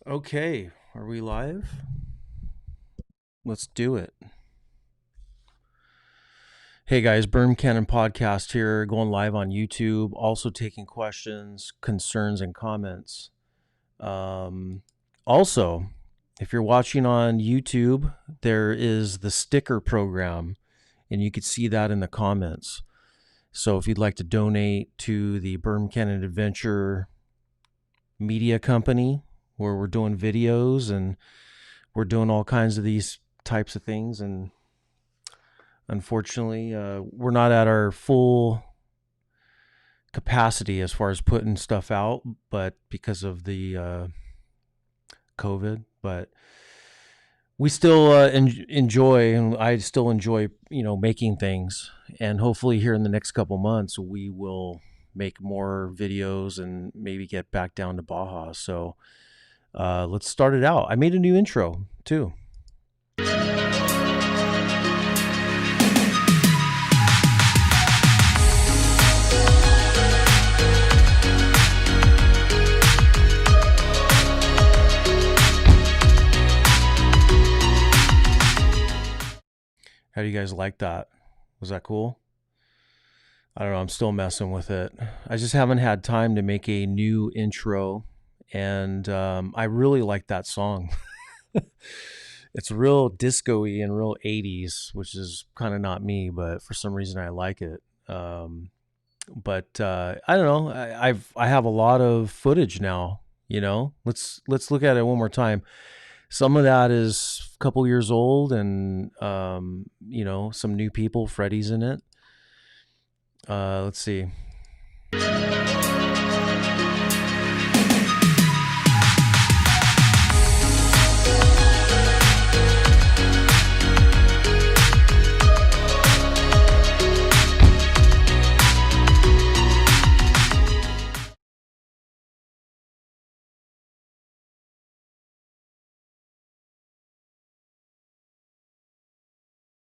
Okay, are we live? Let's do it. Hey guys, Bermcannon Podcast here, going live on YouTube, also taking questions, concerns, and comments. Also, if you're watching on YouTube, there is the sticker program, and you could see that in the comments. So if you'd like to donate to the Bermcannon Adventure Media Company, where we're doing videos and we're doing all kinds of these types of things, and unfortunately, we're not at our full capacity as far as putting stuff out, but because of the COVID, but we still enjoy, and I still enjoy, making things. And hopefully, here in the next couple months, we will make more videos and maybe get back down to Baja. So let's start it out. I made a new intro too. How do you guys like that? Was that cool? I don't know. I'm still messing with it. I just haven't had time to make a new intro, and I really like that song. It's real disco-y and real 80s, which is kind of not me, but for some reason I like it. But I don't know. I have a lot of footage now. Let's look at it one more time. Some of that is a couple years old, and some new people. Freddie's in it. Let's see.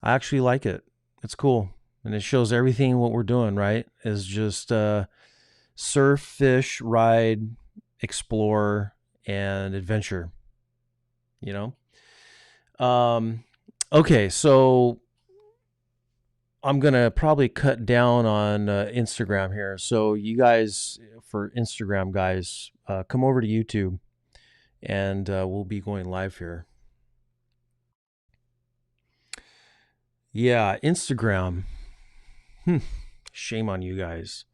I actually like it. It's cool. And it shows everything what we're doing, right? Is just surf, fish, ride, explore, and adventure. You know? Okay, so I'm going to probably cut down on Instagram here. So you guys, for Instagram guys, come over to YouTube, and we'll be going live here. Yeah, Instagram. Shame on you guys.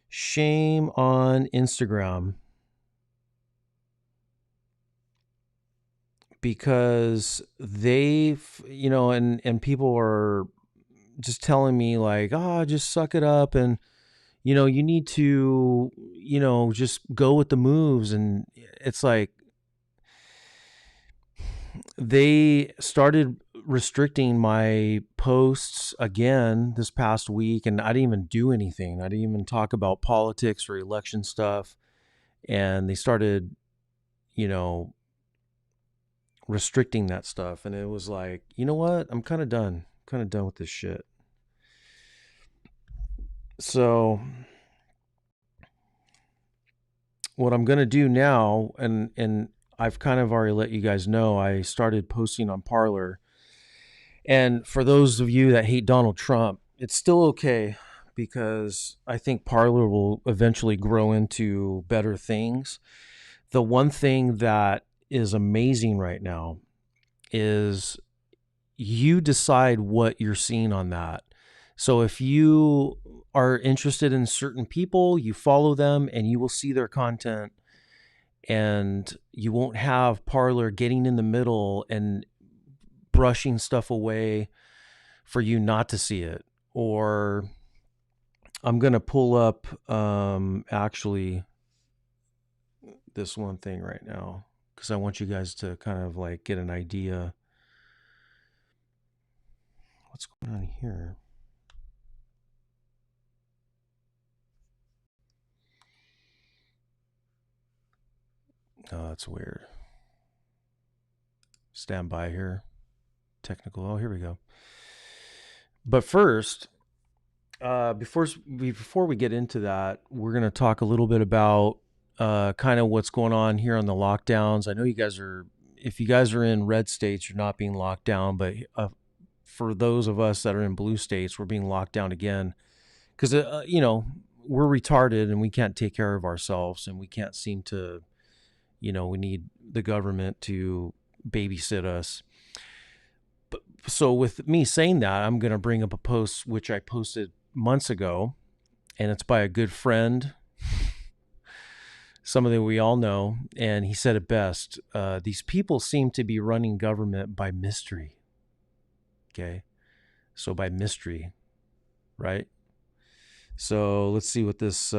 Shame on Instagram. Because they've, and people are just telling me like, just suck it up, and you need to, just go with the moves. And it's like they started restricting my posts again this past week, and I didn't even do anything. I didn't even talk about politics or election stuff. And they started, restricting that stuff. And it was like, you know what? I'm kind of done. With this shit. So what I'm going to do now, and I've kind of already let you guys know, I started posting on Parler. And for those of you that hate Donald Trump, it's still okay, because I think Parler will eventually grow into better things. The one thing that is amazing right now is you decide what you're seeing on that. So if you are interested in certain people, you follow them and you will see their content, and you won't have Parler getting in the middle and brushing stuff away for you not to see it. Or I'm going to pull up actually this one thing right now, because I want you guys to kind of like get an idea what's going on here. Oh, that's weird. Stand by here. Technical. Oh, here we go. But first, before we get into that, we're going to talk a little bit about kind of what's going on here on the lockdowns. I know if you guys are in red states, you're not being locked down, but for those of us that are in blue states, we're being locked down again because, we're retarded and we can't take care of ourselves and we can't seem to, we need the government to babysit us. But, so with me saying that, I'm going to bring up a post which I posted months ago, and it's by a good friend, somebody we all know, and he said it best. These people seem to be running government by mystery. Okay, so by mystery, right? So let's see what this.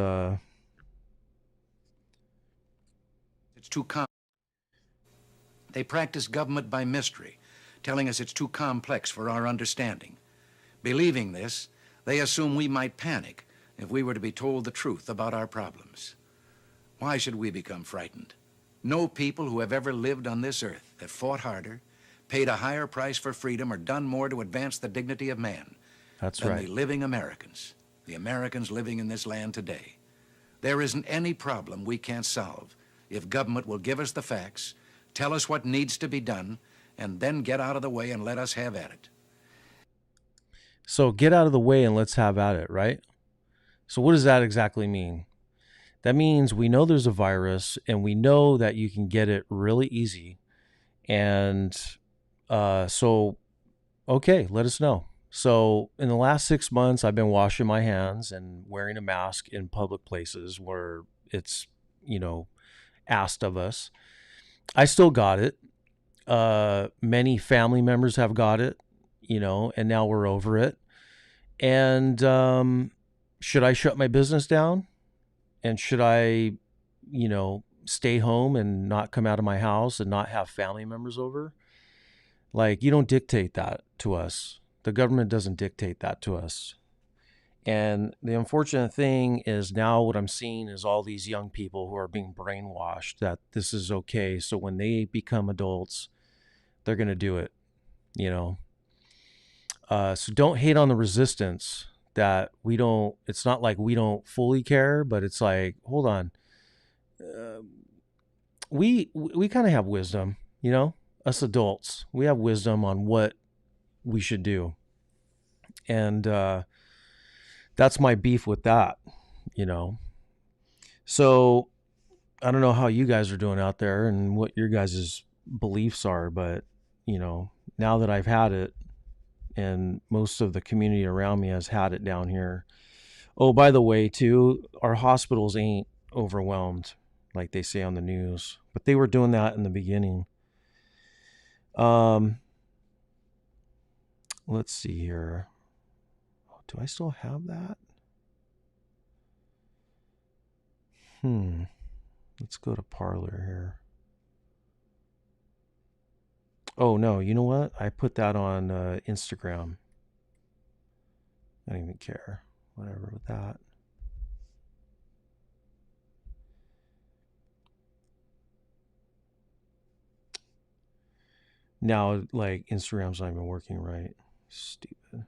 It's too They practice government by mystery, telling us it's too complex for our understanding. Believing this, they assume we might panic if we were to be told the truth about our problems. Why should we become frightened? No people who have ever lived on this earth have fought harder, paid a higher price for freedom, or done more to advance the dignity of man than the living Americans, the Americans living in this land today. There isn't any problem we can't solve if government will give us the facts, tell us what needs to be done, and then get out of the way and let us have at it. So get out of the way and let's have at it, right? So what does that exactly mean? That means we know there's a virus and we know that you can get it really easy. And okay, let us know. So in the last 6 months, I've been washing my hands and wearing a mask in public places where it's, asked of us. I still got it. Many family members have got it, and now we're over it. And should I shut my business down? And should I, stay home and not come out of my house and not have family members over? Like, you don't dictate that to us. The government doesn't dictate that to us. And the unfortunate thing is now what I'm seeing is all these young people who are being brainwashed that this is okay. So when they become adults, they're going to do it, So don't hate on the resistance that it's not like we don't fully care, but it's like, hold on. We kind of have wisdom, us adults, we have wisdom on what we should do. And that's my beef with that, So I don't know how you guys are doing out there and what your guys' beliefs are, but, now that I've had it and most of the community around me has had it down here. Oh, by the way, too, our hospitals ain't overwhelmed like they say on the news, but they were doing that in the beginning. Let's see here. Do I still have that? Let's go to Parler here. Oh, no, you know what? I put that on Instagram. I don't even care. Whatever with that. Now, like, Instagram's not even working right. Stupid.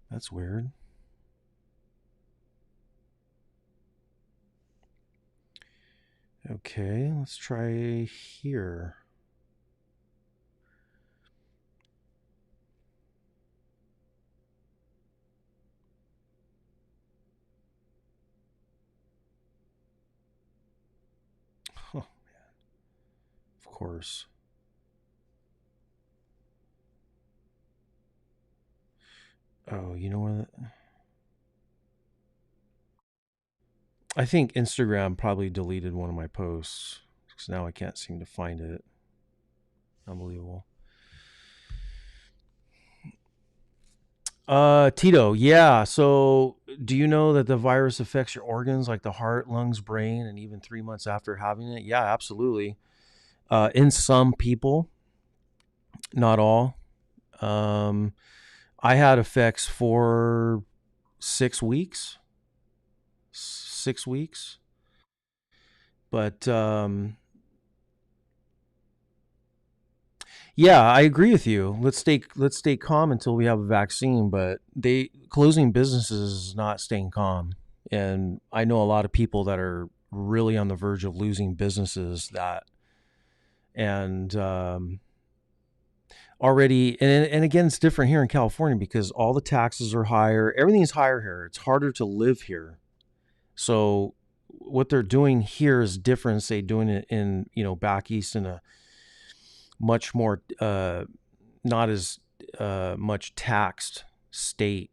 That's weird. Okay, let's try here. Oh, man. Of course. Oh, you know what? I think Instagram probably deleted one of my posts because now I can't seem to find it. Unbelievable. Tito, yeah. So do you know that the virus affects your organs like the heart, lungs, brain, and even 3 months after having it? Yeah, absolutely. In some people, not all. I had effects for 6 weeks. 6 weeks. But Yeah, I agree with you. Let's stay calm until we have a vaccine, but they closing businesses is not staying calm. And I know a lot of people that are really on the verge of losing businesses that and already and again it's different here in California because all the taxes are higher. Everything's higher here. It's harder to live here. So what they're doing here is different, say doing it in, back east in a much more not as much taxed state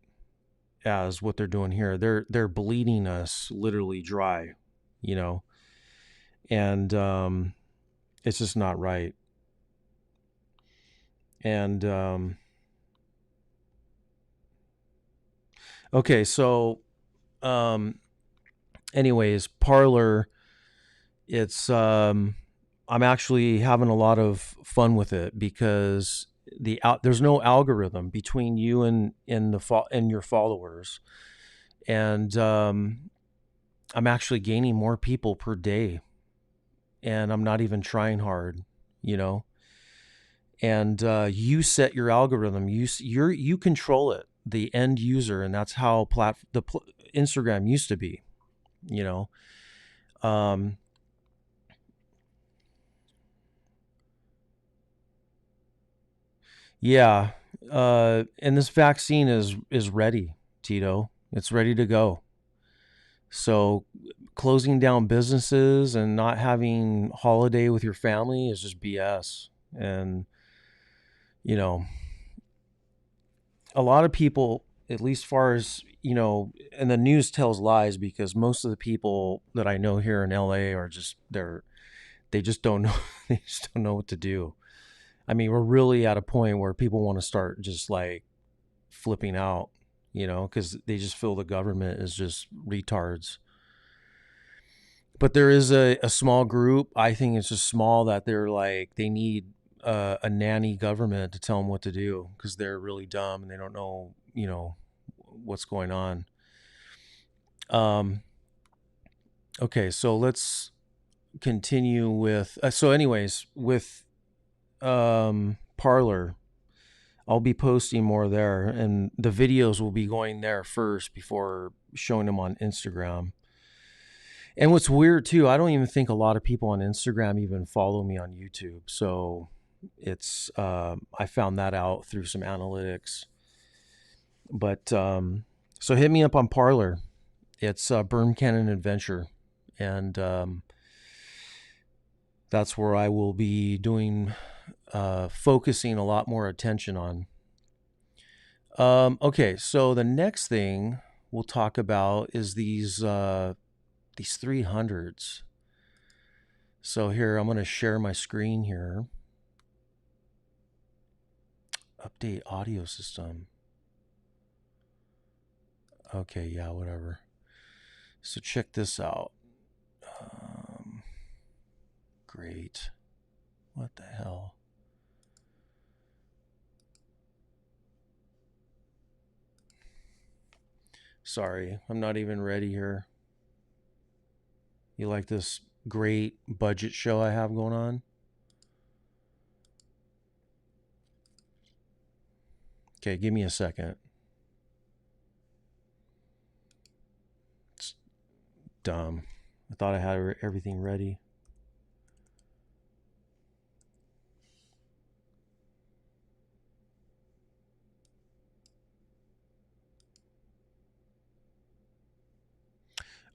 as what they're doing here. They're bleeding us literally dry, you know, and it's just not right. And okay, so um, anyways, Parlor, it's I'm actually having a lot of fun with it because there's no algorithm between you and your followers, and I'm actually gaining more people per day, and I'm not even trying hard, you know. And you set your algorithm, you control it, the end user, and that's how Instagram used to be, you know. Um, Yeah, and this vaccine is ready, Tito. It's ready to go. So closing down businesses and not having holiday with your family is just BS. And you know, a lot of people, at least far as and the news tells lies because most of the people that I know here in LA are just they just don't know they just don't know what to do. I mean, we're really at a point where people want to start just like flipping out, because they just feel the government is just retards. But there is a small group. I think it's just small that they're like, they need a nanny government to tell them what to do because they're really dumb and they don't know, what's going on. Um, okay, so let's continue with, anyways, with Parlor. I'll be posting more there, and the videos will be going there first before showing them on Instagram. And what's weird too, I don't even think a lot of people on Instagram even follow me on YouTube. So it's I found that out through some analytics. But so hit me up on Parlor. It's Bermcannon Adventure, and that's where I will be doing focusing a lot more attention on. Okay, so the next thing we'll talk about is these 300s. So here, I'm going to share my screen here. Update audio system. Okay, yeah, whatever. So check this out. Great. What the hell? Sorry, I'm not even ready here. You like this great budget show I have going on? Okay, give me a second. It's dumb. I thought I had everything ready.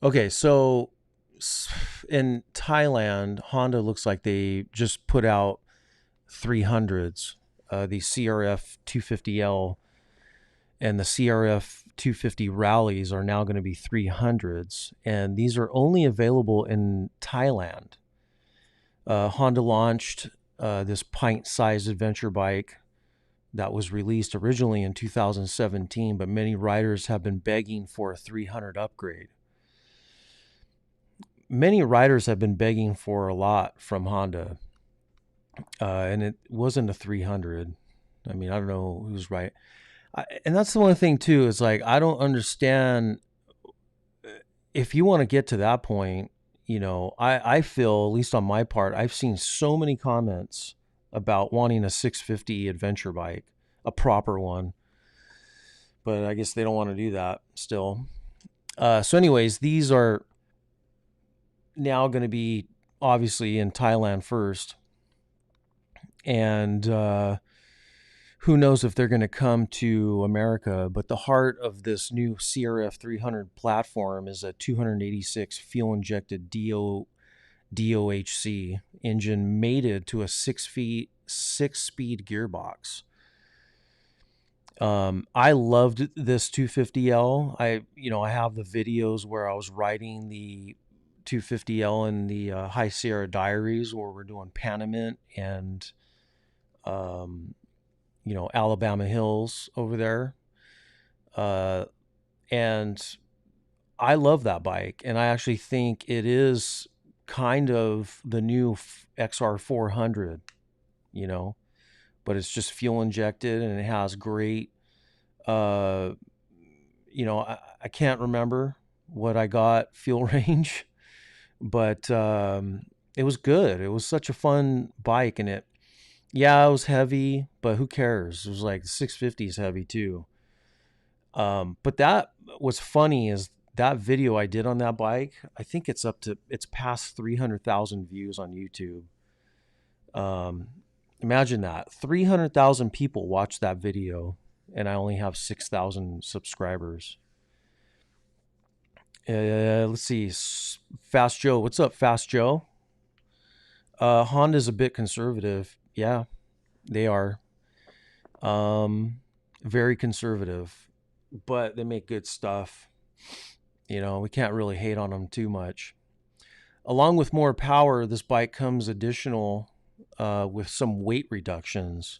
Okay, so in Thailand, Honda looks like they just put out 300s, the CRF 250L and the CRF 250 rallies are now going to be 300s, and these are only available in Thailand. Honda launched this pint-sized adventure bike that was released originally in 2017, but many riders have been begging for a 300 upgrade. Many riders have been begging for a lot from Honda, and it wasn't a 300. I mean, I don't know who's right. And that's the one thing too, is like, I don't understand if you want to get to that point. I feel, at least on my part, I've seen so many comments about wanting a 650 adventure bike, a proper one. But I guess they don't want to do that still. So anyways, these are now going to be obviously in Thailand first. And who knows if they're going to come to America. But the heart of this new CRF 300 platform is a 286 fuel-injected DOHC engine mated to a 6-speed gearbox. I loved this 250L. I have the videos where I was riding the 250L in the High Sierra Diaries, where we're doing Panamint and Alabama Hills over there. And I love that bike, and I actually think it is kind of the new XR400, but it's just fuel injected, and it has great, I can't remember what I got fuel range, but it was good. It was such a fun bike, and it was heavy, but who cares? It was like 650 is heavy too. But that was funny is that video I did on that bike, I think it's past 300,000 views on YouTube. Imagine that 300,000 people watched that video, and I only have 6,000 subscribers. Let's see. Fast Joe. What's up, Fast Joe? Honda's a bit conservative. Yeah, they are. Very conservative, but they make good stuff. We can't really hate on them too much. Along with more power, this bike comes additional with some weight reductions.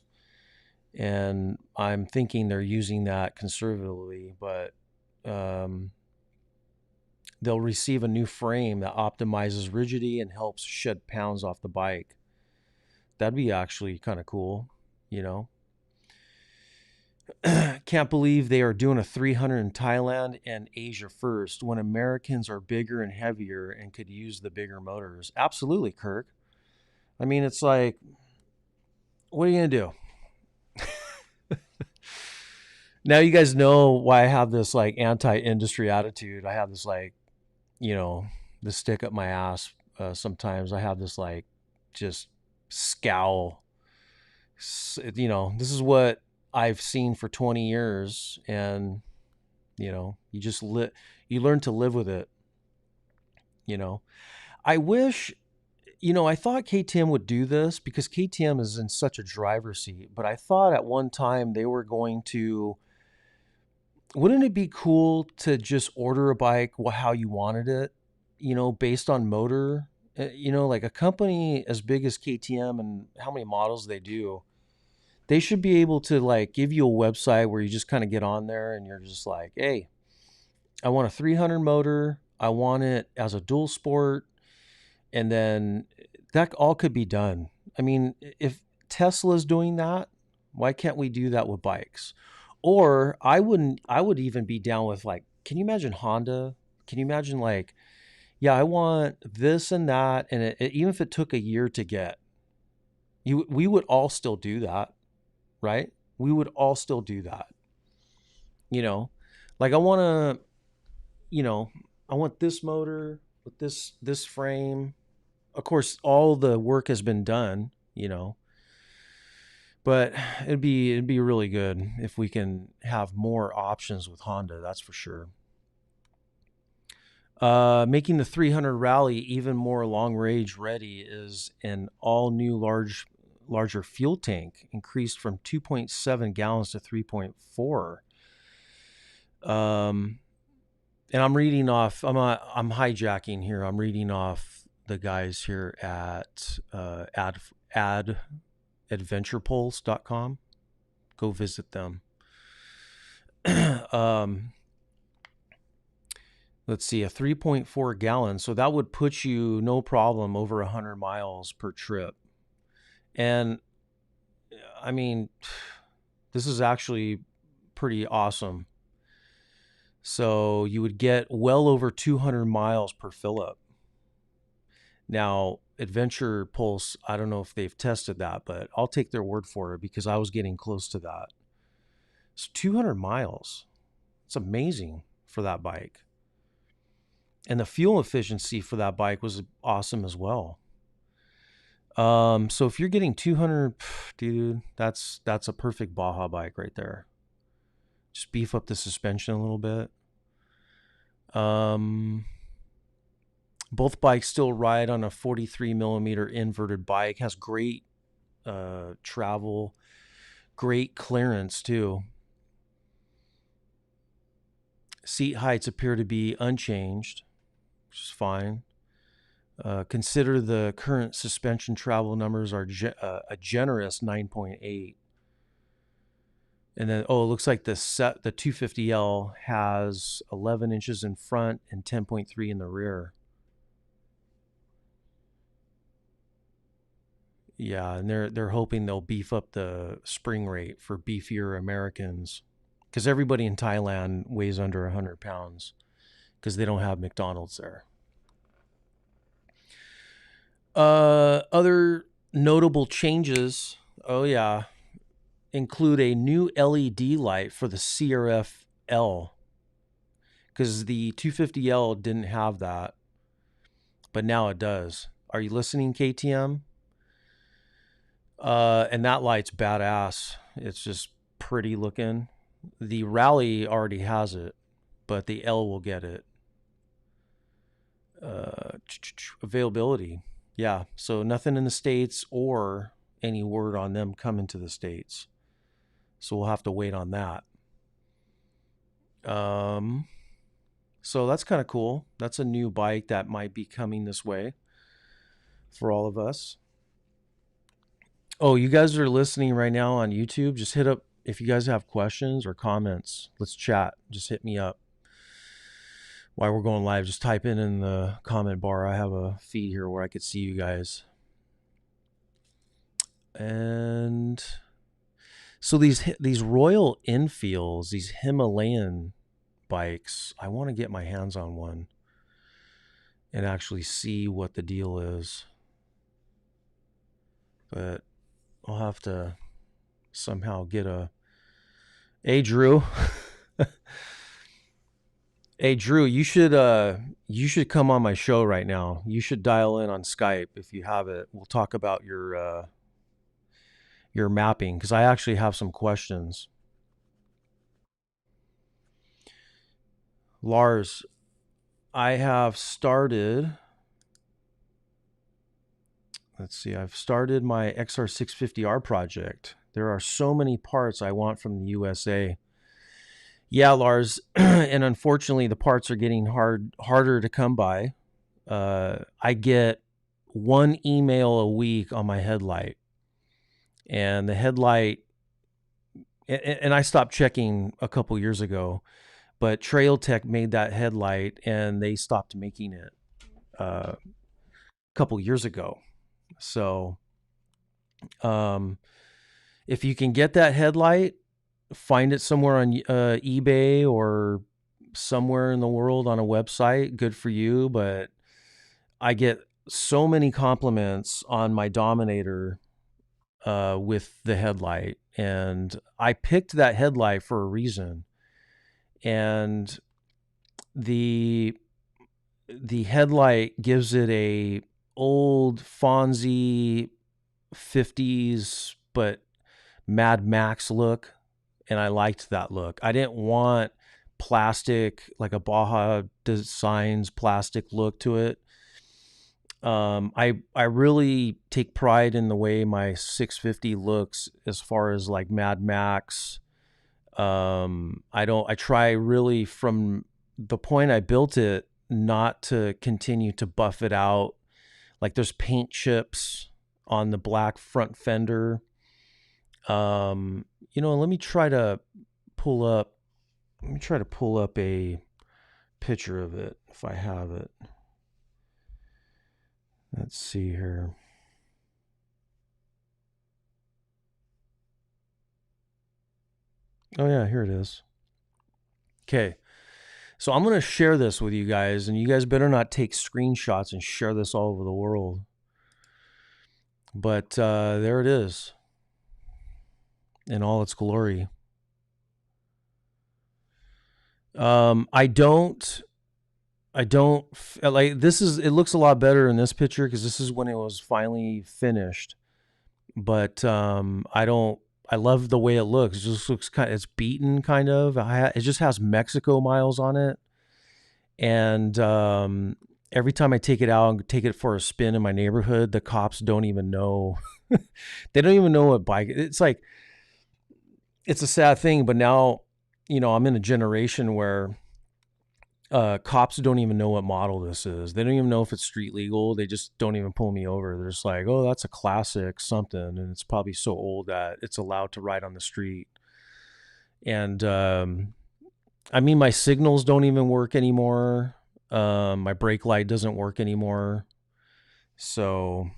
And I'm thinking they're using that conservatively, but they'll receive a new frame that optimizes rigidity and helps shed pounds off the bike. That'd be actually kind of cool, Can't believe they are doing a 300 in Thailand and Asia first when Americans are bigger and heavier and could use the bigger motors. Absolutely, Kirk. I mean, it's like, what are you going to do? Now you guys know why I have this like anti-industry attitude. I have this like, the stick up my ass. Sometimes I have this like just scowl. This is what I've seen for 20 years, and you just you learn to live with it. I wish, I thought KTM would do this because KTM is in such a driver's seat, but I thought at one time they were going to. Wouldn't it be cool to just order a bike how you wanted it, based on motor? Like a company as big as KTM and how many models they do, they should be able to like give you a website where you just kind of get on there and you're just like, hey, I want a 300 motor. I want it as a dual sport. And then that all could be done. I mean, if Tesla's doing that, why can't we do that with bikes? Or I would even be down with like, can you imagine Honda? Can you imagine like, yeah, I want this and that. And even if it took a year to get, we would all still do that, right? We would all still do that. Like I want this motor with this frame. Of course, all the work has been done, but it'd be really good if we can have more options with Honda. That's for sure. Making the 300 Rally even more long range ready is an all new larger fuel tank, increased from 2.7 gallons to 3.4. And I'm reading off. I'm hijacking here. I'm reading off the guys here at adventurepulse.com. Go visit them. Let's see, a 3.4 gallon. So that would put you no problem over 100 miles per trip. And I mean, this is actually pretty awesome. So you would get well over 200 miles per fill up. Now, Adventure Pulse, I don't know if they've tested that, but I'll take their word for it because I was getting close to that. It's 200 miles. It's amazing for that bike. And the fuel efficiency for that bike was awesome as well. So if you're getting 200, dude, that's a perfect Baja bike right there. Just beef up the suspension a little bit. Both bikes still ride on a 43 millimeter inverted bike. Has great travel, great clearance too. Seat heights appear to be unchanged, which is fine. Consider the current suspension travel numbers are a generous 9.8. And then, it looks like the 250L has 11 inches in front and 10.3 in the rear. Yeah, and they're hoping they'll beef up the spring rate for beefier Americans, because everybody in Thailand weighs under 100 pounds because they don't have McDonald's there. Other notable changes, include a new LED light for the CRF-L, because the 250L didn't have that, but now it does. Are you listening, KTM? And that light's badass. It's just pretty looking. The Rally already has it, but the L will get it. Availability. Yeah, so nothing in the States or any word on them coming to the States. So we'll have to wait on that. So that's kind of cool. That's a new bike that might be coming this way for all of us. Oh, you guys are listening right now on YouTube. Just hit up if you guys have questions or comments. Let's chat. Just hit me up. While we're going live, just type in the comment bar. I have a feed here where I could see you guys. And so these Royal Enfields, these Himalayan bikes, I want to get my hands on one and actually see what the deal is. But I'll have to somehow get Hey, Drew. Hey, Drew, you should come on my show right now. You should dial in on Skype if you have it. We'll talk about your mapping, because I actually have some questions. Lars, I have started. Let's see. I've started my XR650R project. There are so many parts I want from the USA. Yeah, Lars, and unfortunately, the parts are getting harder to come by. I get one email a week on my headlight, and the headlight, and I stopped checking a couple years ago, but Trail Tech made that headlight, and they stopped making it a couple years ago. So, if you can get that headlight, find it somewhere on eBay or somewhere in the world on a website, good for you. But I get so many compliments on my Dominator with the headlight, and I picked that headlight for a reason. And the headlight gives it a old Fonzie 50s but Mad Max look, and I liked that look. I didn't want plastic, like a Baja Designs plastic look to it. I really take pride in the way my 650 looks as far as like Mad Max. I try really from the point I built it not to continue to buff it out. Like there's paint chips on the black front fender. Let me try to pull up a picture of it if I have it. Let's see here. Oh yeah, here it is. Okay. So I'm going to share this with you guys, and you guys better not take screenshots and share this all over the world. But there it is in all its glory. I don't like this. It looks a lot better in this picture because this is when it was finally finished. But I love the way it looks. It just looks it's beaten kind of. It just has Mexico miles on it. And every time I take it out and take it for a spin in my neighborhood, the cops don't even know. They don't even know what bike. It's like, it's a sad thing, but now, I'm in a generation where cops don't even know what model this is. They don't even know if it's street legal. They just don't even pull me over. They're just like, oh, that's a classic something. And it's probably so old that it's allowed to ride on the street. And my signals don't even work anymore. My brake light doesn't work anymore. So,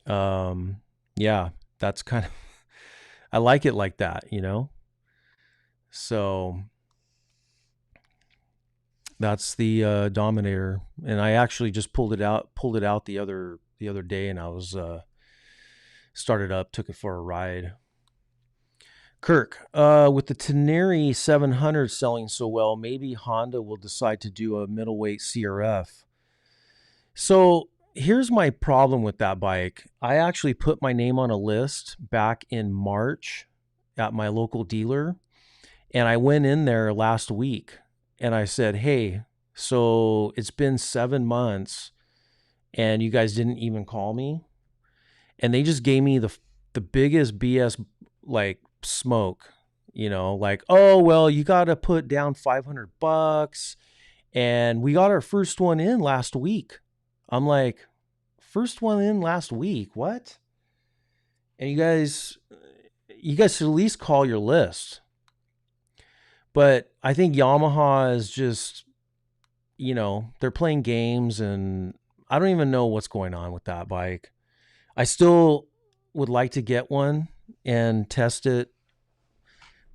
yeah, that's kind of, I like it like that, So that's the Dominator, and I actually just pulled it out the other day, and I was started up, took it for a ride. Kirk, with the Tenere 700 selling so well, maybe Honda will decide to do a middleweight CRF. So here's my problem with that bike. I actually put my name on a list back in March at my local dealer, and I went in there last week and I said, hey, so it's been 7 months and you guys didn't even call me. And they just gave me the biggest BS, like, smoke, like, oh, well, you got to put down $500 and we got our first one in last week. I'm like, first one in last week? What? And you guys should at least call your list. But I think Yamaha is just, they're playing games, and I don't even know what's going on with that bike. I still would like to get one and test it.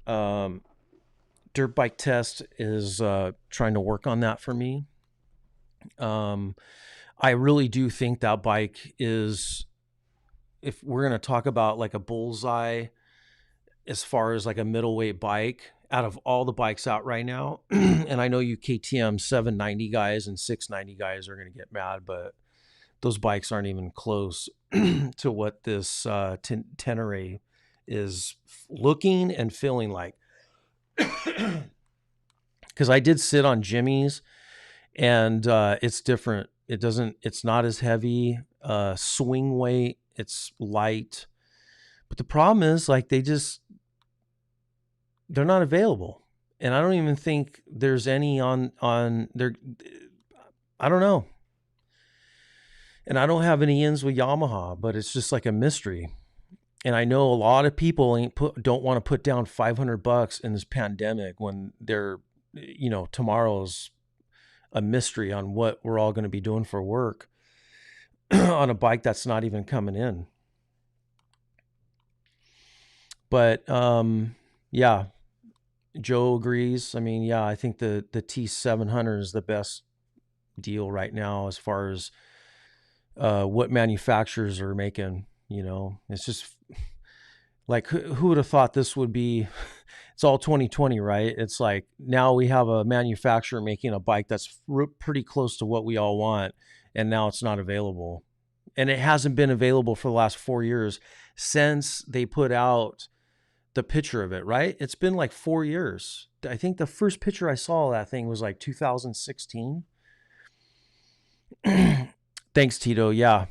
Dirt Bike Test is trying to work on that for me. I really do think that bike is, if we're going to talk about like a bullseye as far as like a middleweight bike, out of all the bikes out right now, and I know you KTM 790 guys and 690 guys are going to get mad, but those bikes aren't even close to what this Tenere is looking and feeling like. Because I did sit on Jimmy's, and it's different. It's not as heavy, swing weight, it's light. But the problem is, like, they're not available. And I don't even think there's any on there. I don't know. And I don't have any ins with Yamaha, but it's just like a mystery. And I know a lot of people don't want to put down $500 in this pandemic when they're, tomorrow's a mystery on what we're all going to be doing for work on a bike that's not even coming in. But yeah, Joe agrees. I think the T700 is the best deal right now as far as what manufacturers are making. It's just like, who would have thought this would be? It's all 2020, right? It's like now we have a manufacturer making a bike that's pretty close to what we all want, and now it's not available. And it hasn't been available for the last 4 years since they put out the picture of it, right? It's been like 4 years. I think the first picture I saw of that thing was like 2016. Thanks, Tito. Yeah.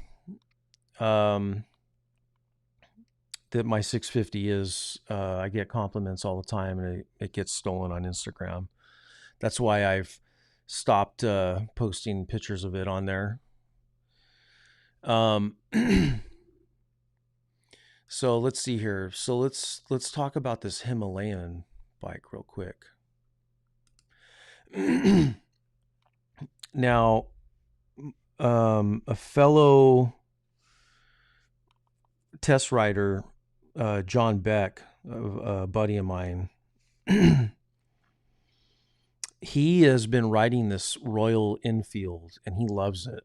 That my 650 is, I get compliments all the time, and it gets stolen on Instagram. That's why I've stopped posting pictures of it on there. So let's see here. So let's talk about this Himalayan bike real quick. Now, a fellow test rider, John Beck, a buddy of mine, he has been riding this Royal Enfield and he loves it.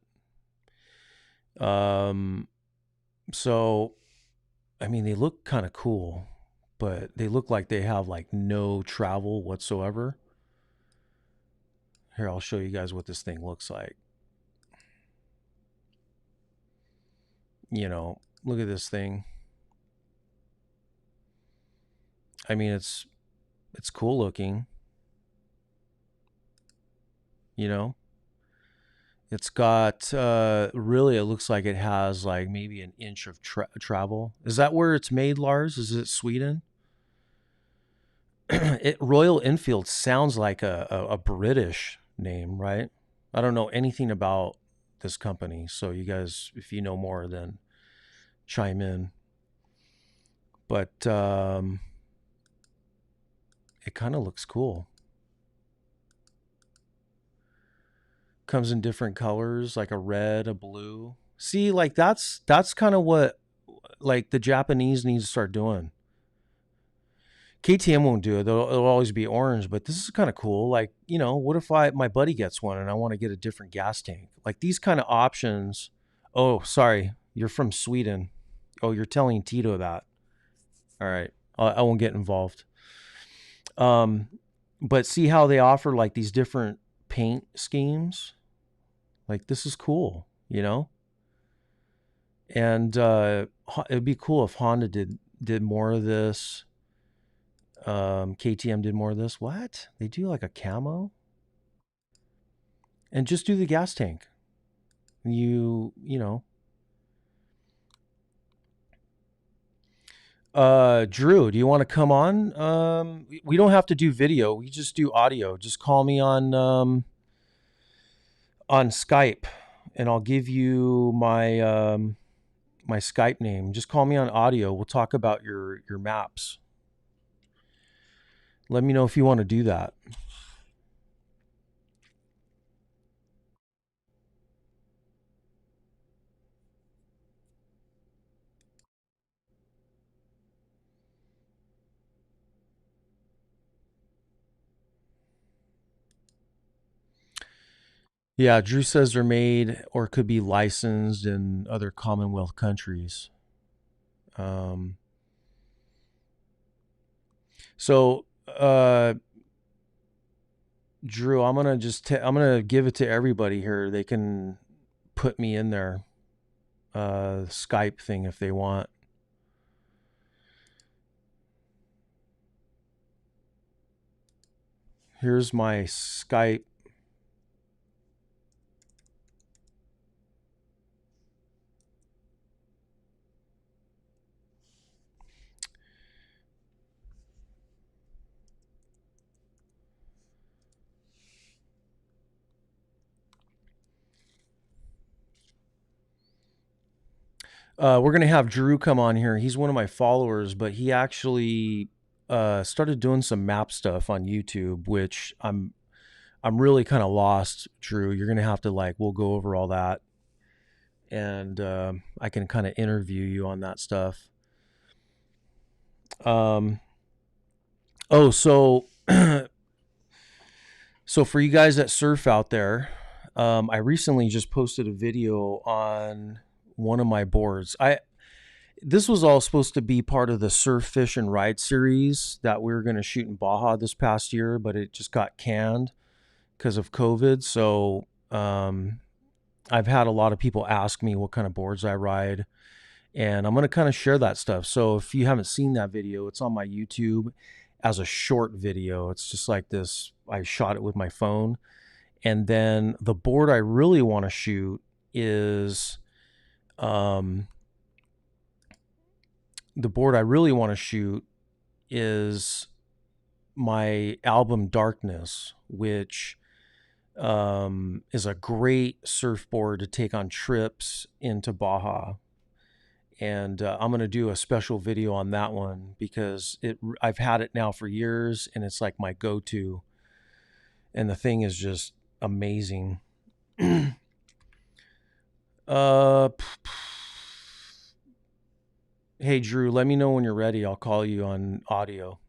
So, I mean, they look kind of cool, but they look like they have like no travel whatsoever. Here, I'll show you guys what this thing looks like. You know, look at this thing. I mean, it's cool looking. You know, it's got really, it looks like it has like maybe an inch of travel. Is that where it's made, Lars? Is it Sweden? Royal Enfield sounds like a British name, right? I don't know anything about this company, so you guys, if you know more, then chime in. But it kind of looks cool. Comes in different colors, like a red, a blue. See, like that's kind of what like the Japanese needs to start doing. KTM won't do it. It'll always be orange, but this is kind of cool. Like, you know, what if my buddy gets one and I want to get a different gas tank? Like these kind of options. Oh, sorry. You're from Sweden. Oh, you're telling Tito that. All right. I won't get involved. But see how they offer like these different paint schemes? Like this is cool, you know? And it'd be cool if Honda did more of this. KTM did more of this. What? They do like a camo? And just do the gas tank. You know. Drew, do you want to come on? We don't have to do video. We just do audio. Just call me on Skype and I'll give you my my Skype name. Just call me on audio. We'll talk about your maps. Let me know if you want to do that. Yeah, Drew says they're made or could be licensed in other Commonwealth countries. Um, so, Drew, I'm gonna give it to everybody here. They can put me in their Skype thing if they want. Here's my Skype. We're gonna have Drew come on here. He's one of my followers, but he actually started doing some map stuff on YouTube, which I'm really kind of lost. Drew, you're gonna have to we'll go over all that, and I can kind of interview you on that stuff. Oh, so so for you guys that surf out there, I recently just posted a video on one of my boards. This was all supposed to be part of the surf, fish, and ride series that we were going to shoot in Baja this past year, but it just got canned because of COVID. So I've had a lot of people ask me what kind of boards I ride, and I'm going to kind of share that stuff. So if you haven't seen that video, it's on my YouTube as a short video. It's just like this. I shot it with my phone. And then the board I really want to shoot is the board I really want to shoot is my album Darkness, which is a great surfboard to take on trips into Baja. And I'm going to do a special video on that one because I've had it now for years and it's like my go-to. And the thing is just amazing. Hey, Drew, let me know when you're ready. I'll call you on audio.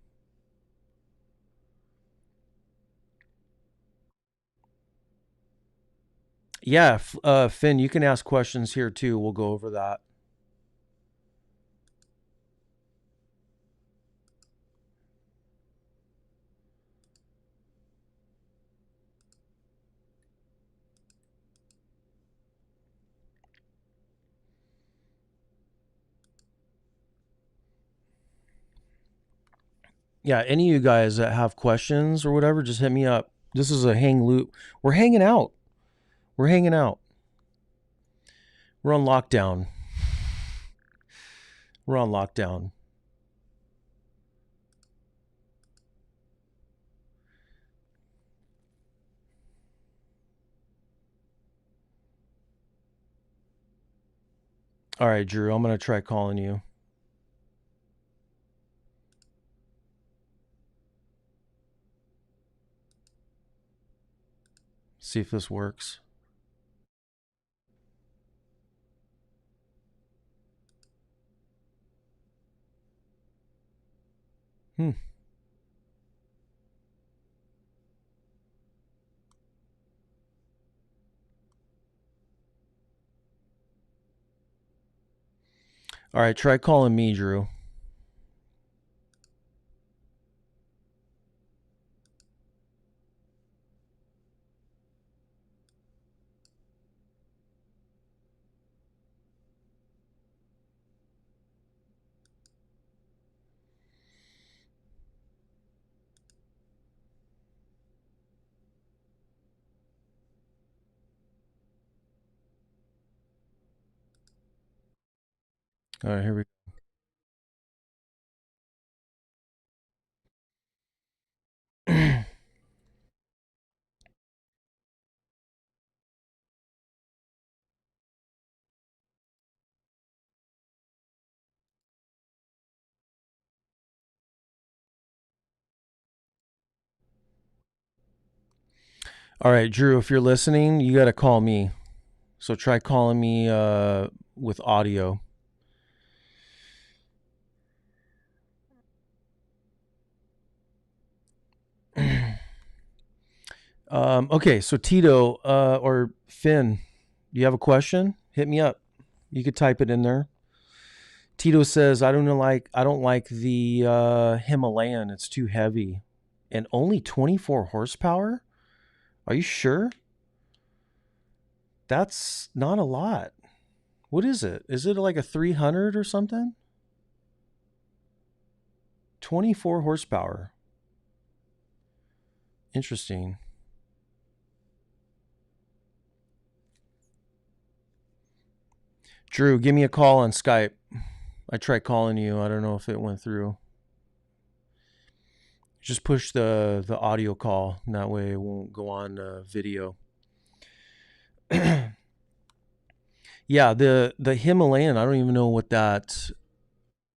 Yeah, Finn, you can ask questions here too. We'll go over that. Yeah, any of you guys that have questions or whatever, just hit me up. This is a hang loop. We're hanging out. We're hanging out. We're on lockdown. We're on lockdown. All right, Drew, I'm going to try calling you. See if this works. Hmm. All right, try calling me, Drew. All right, here we go. All right, Drew, if you're listening, you got to call me. So try calling me with audio. Okay, so Tito or Finn, you have a question? Hit me up. You could type it in there. Tito says, I don't like the Himalayan. It's too heavy. And only 24 horsepower? Are you sure? That's not a lot. What is it? Is it like a 300 or something? 24 horsepower. Interesting. Drew, give me a call on Skype. I tried calling you. I don't know if it went through. Just push the audio call, and that way it won't go on video. Yeah, the Himalayan. I don't even know what that.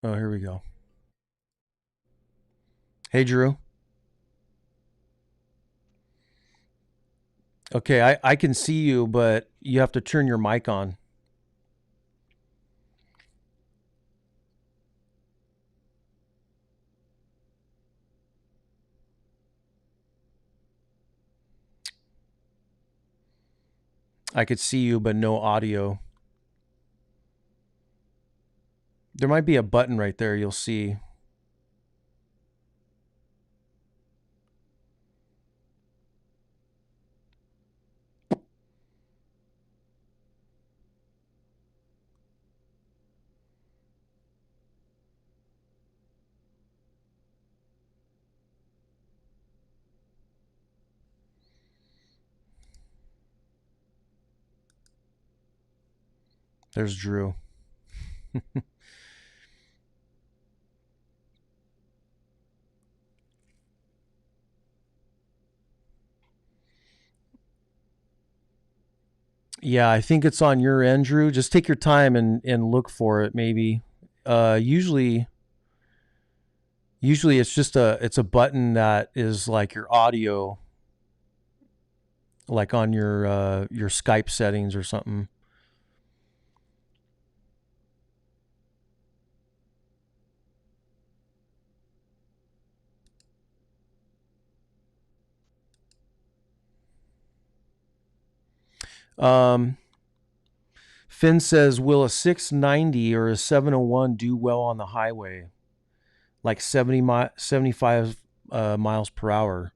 Oh, here we go. Hey, Drew. Okay, I can see you, but you have to turn your mic on. I could see you, but no audio. There might be a button right there. You'll see. There's Drew. Yeah, I think it's on your end, Drew. Just take your time and look for it. Maybe. Usually it's a button that is like your audio, like on your Skype settings or something. Um, Finn says, will a 690 or a 701 do well on the highway? Like 75 miles per hour.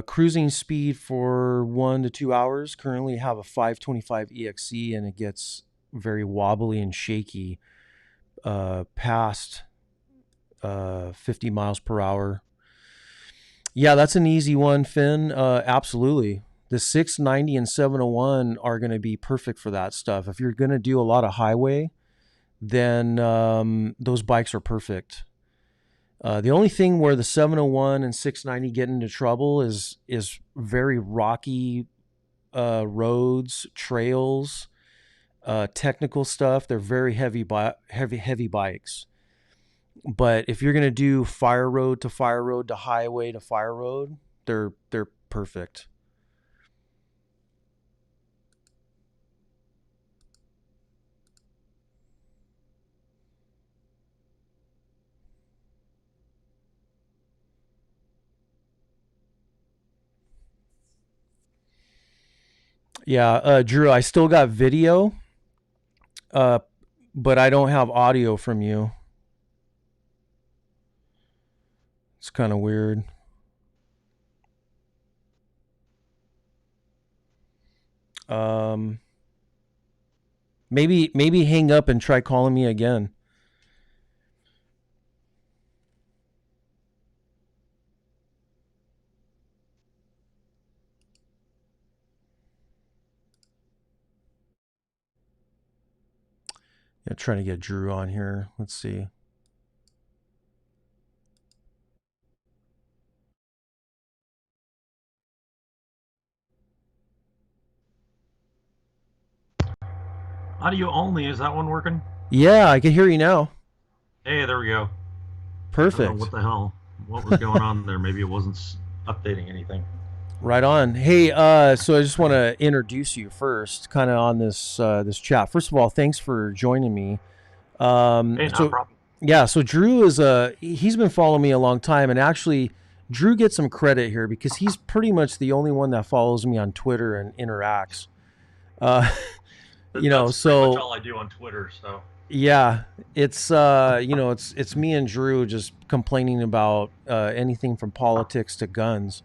Cruising speed for 1 to 2 hours. Currently have a 525 EXE and it gets very wobbly and shaky past 50 miles per hour. Yeah, that's an easy one, Finn. Absolutely. The 690 and 701 are going to be perfect for that stuff. If you're going to do a lot of highway, then those bikes are perfect. The only thing where the 701 and 690 get into trouble is very rocky roads, trails, technical stuff. They're very heavy bikes. But if you're gonna do fire road to fire road to highway to fire road, they're perfect. Yeah, Drew, I still got video, but I don't have audio from you. It's kind of weird. Um, maybe hang up and try calling me again. Yeah, trying to get Drew on here. Let's see. Audio only, is that one working? Yeah, I can hear you now. Hey, there we go. Perfect. I don't know what the hell, what was going on there? Maybe it wasn't updating anything. Right on. Hey, so I just want to introduce you first, kind of on this chat. First of all, thanks for joining me. Hey, no problem. Yeah, so Drew is he's been following me a long time, and actually, Drew gets some credit here because he's pretty much the only one that follows me on Twitter and interacts. That's pretty much all I do on Twitter. So yeah, it's it's me and Drew just complaining about anything from politics to guns.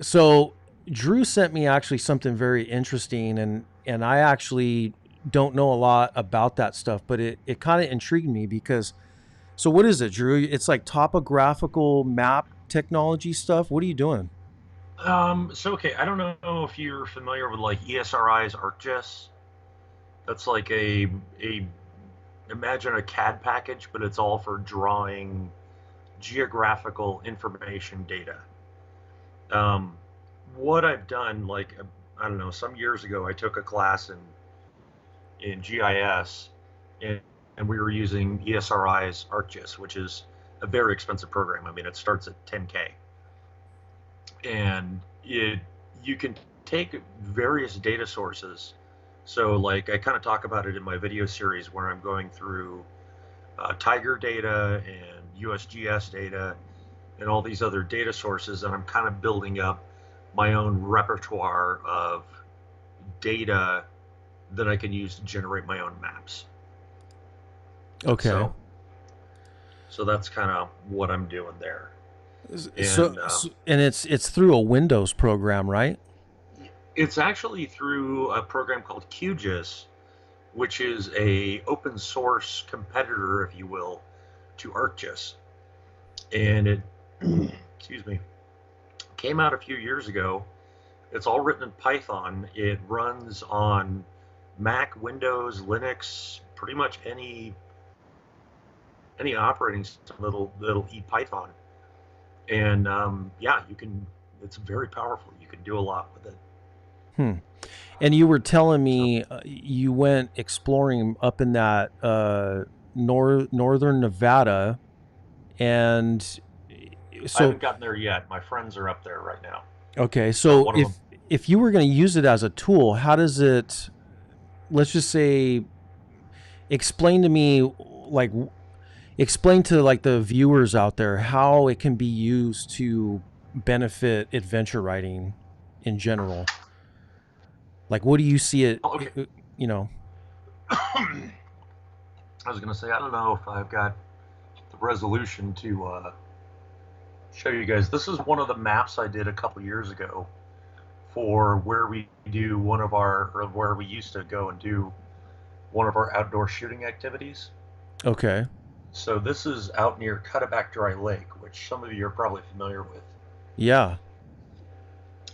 So Drew sent me actually something very interesting, and I actually don't know a lot about that stuff, but it kind of intrigued me because, so what is it, Drew? It's like topographical map technology stuff. What are you doing? okay, I don't know if you're familiar with like ESRI's ArcGIS. That's like a imagine a CAD package, but it's all for drawing geographical information data. What I've done, like, I don't know, some years ago, I took a class in GIS, and we were using ESRI's ArcGIS, which is a very expensive program. I mean, it starts at 10K, and you can take various data sources. So, like, I kind of talk about it in my video series where I'm going through Tiger data and USGS data and all these other data sources, and I'm kind of building up my own repertoire of data that I can use to generate my own maps. Okay. So that's kind of what I'm doing there. And it's through a Windows program, right? It's actually through a program called QGIS, which is a open source competitor, if you will, to ArcGIS. And it excuse me, came out a few years ago. It's all written in Python. It runs on Mac, Windows, Linux, pretty much any operating system that'll eat Python. And yeah, it's very powerful. You can do a lot with it. And you were telling me you went exploring up in that northern Nevada, and so I haven't gotten there yet. My friends are up there right now. Okay, so if you were going to use it as a tool, how does it? Let's just say, explain to the viewers out there how it can be used to benefit adventure writing in general? Like, what do you see it, Okay. you know? I was going to say, I don't know if I've got the resolution to show you guys. This is one of the maps I did a couple years ago for where we do where we used to go and do one of our outdoor shooting activities. Okay. So this is out near Cutaback Dry Lake, which some of you are probably familiar with. Yeah.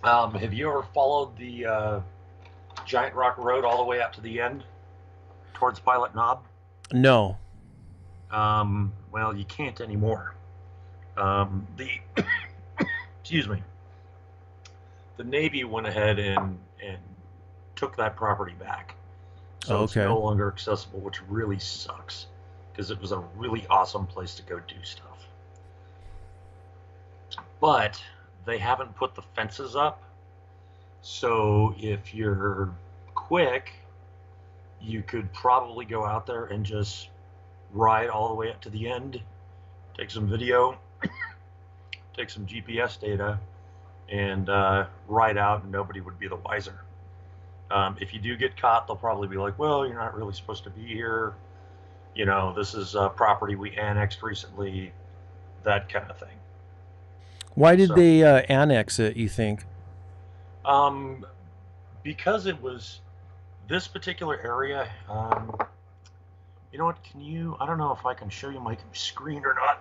Have you ever followed the Giant Rock Road all the way out to the end towards Pilot Knob? No. Well, you can't anymore. Excuse me. The Navy went ahead and took that property back. So It's no longer accessible, which really sucks because it was a really awesome place to go do stuff. But they haven't put the fences up. So if you're quick, you could probably go out there and just ride all the way up to the end, take some video, take some GPS data, and ride out, and nobody would be the wiser. If you do get caught, they'll probably be like, well, you're not really supposed to be here. You know, this is property we annexed recently, that kind of thing. Why did they annex it, you think? Because it was this particular area. You know what? I don't know if I can show you my screen or not.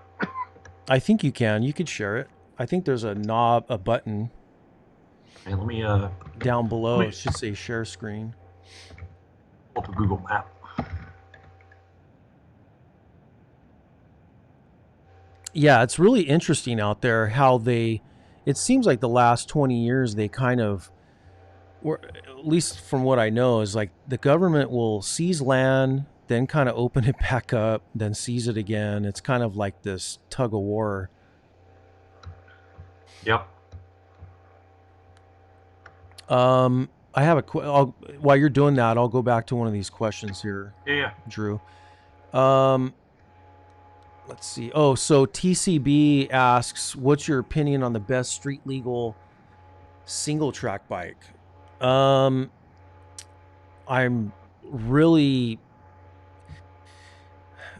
I think you can. You could share it. I think there's a button. And let me down below. It should say share screen. Pull up a Google map. Yeah, it's really interesting out there how it seems like the last 20 years they kind of, or at least from what I know, is like the government will seize land, then kind of open it back up, then seize it again. It's kind of like this tug of war. Yep. I have while you're doing that, I'll go back to one of these questions here. Yeah. Drew. Let's see. Oh, so TCB asks, what's your opinion on the best street legal single track bike? I'm really,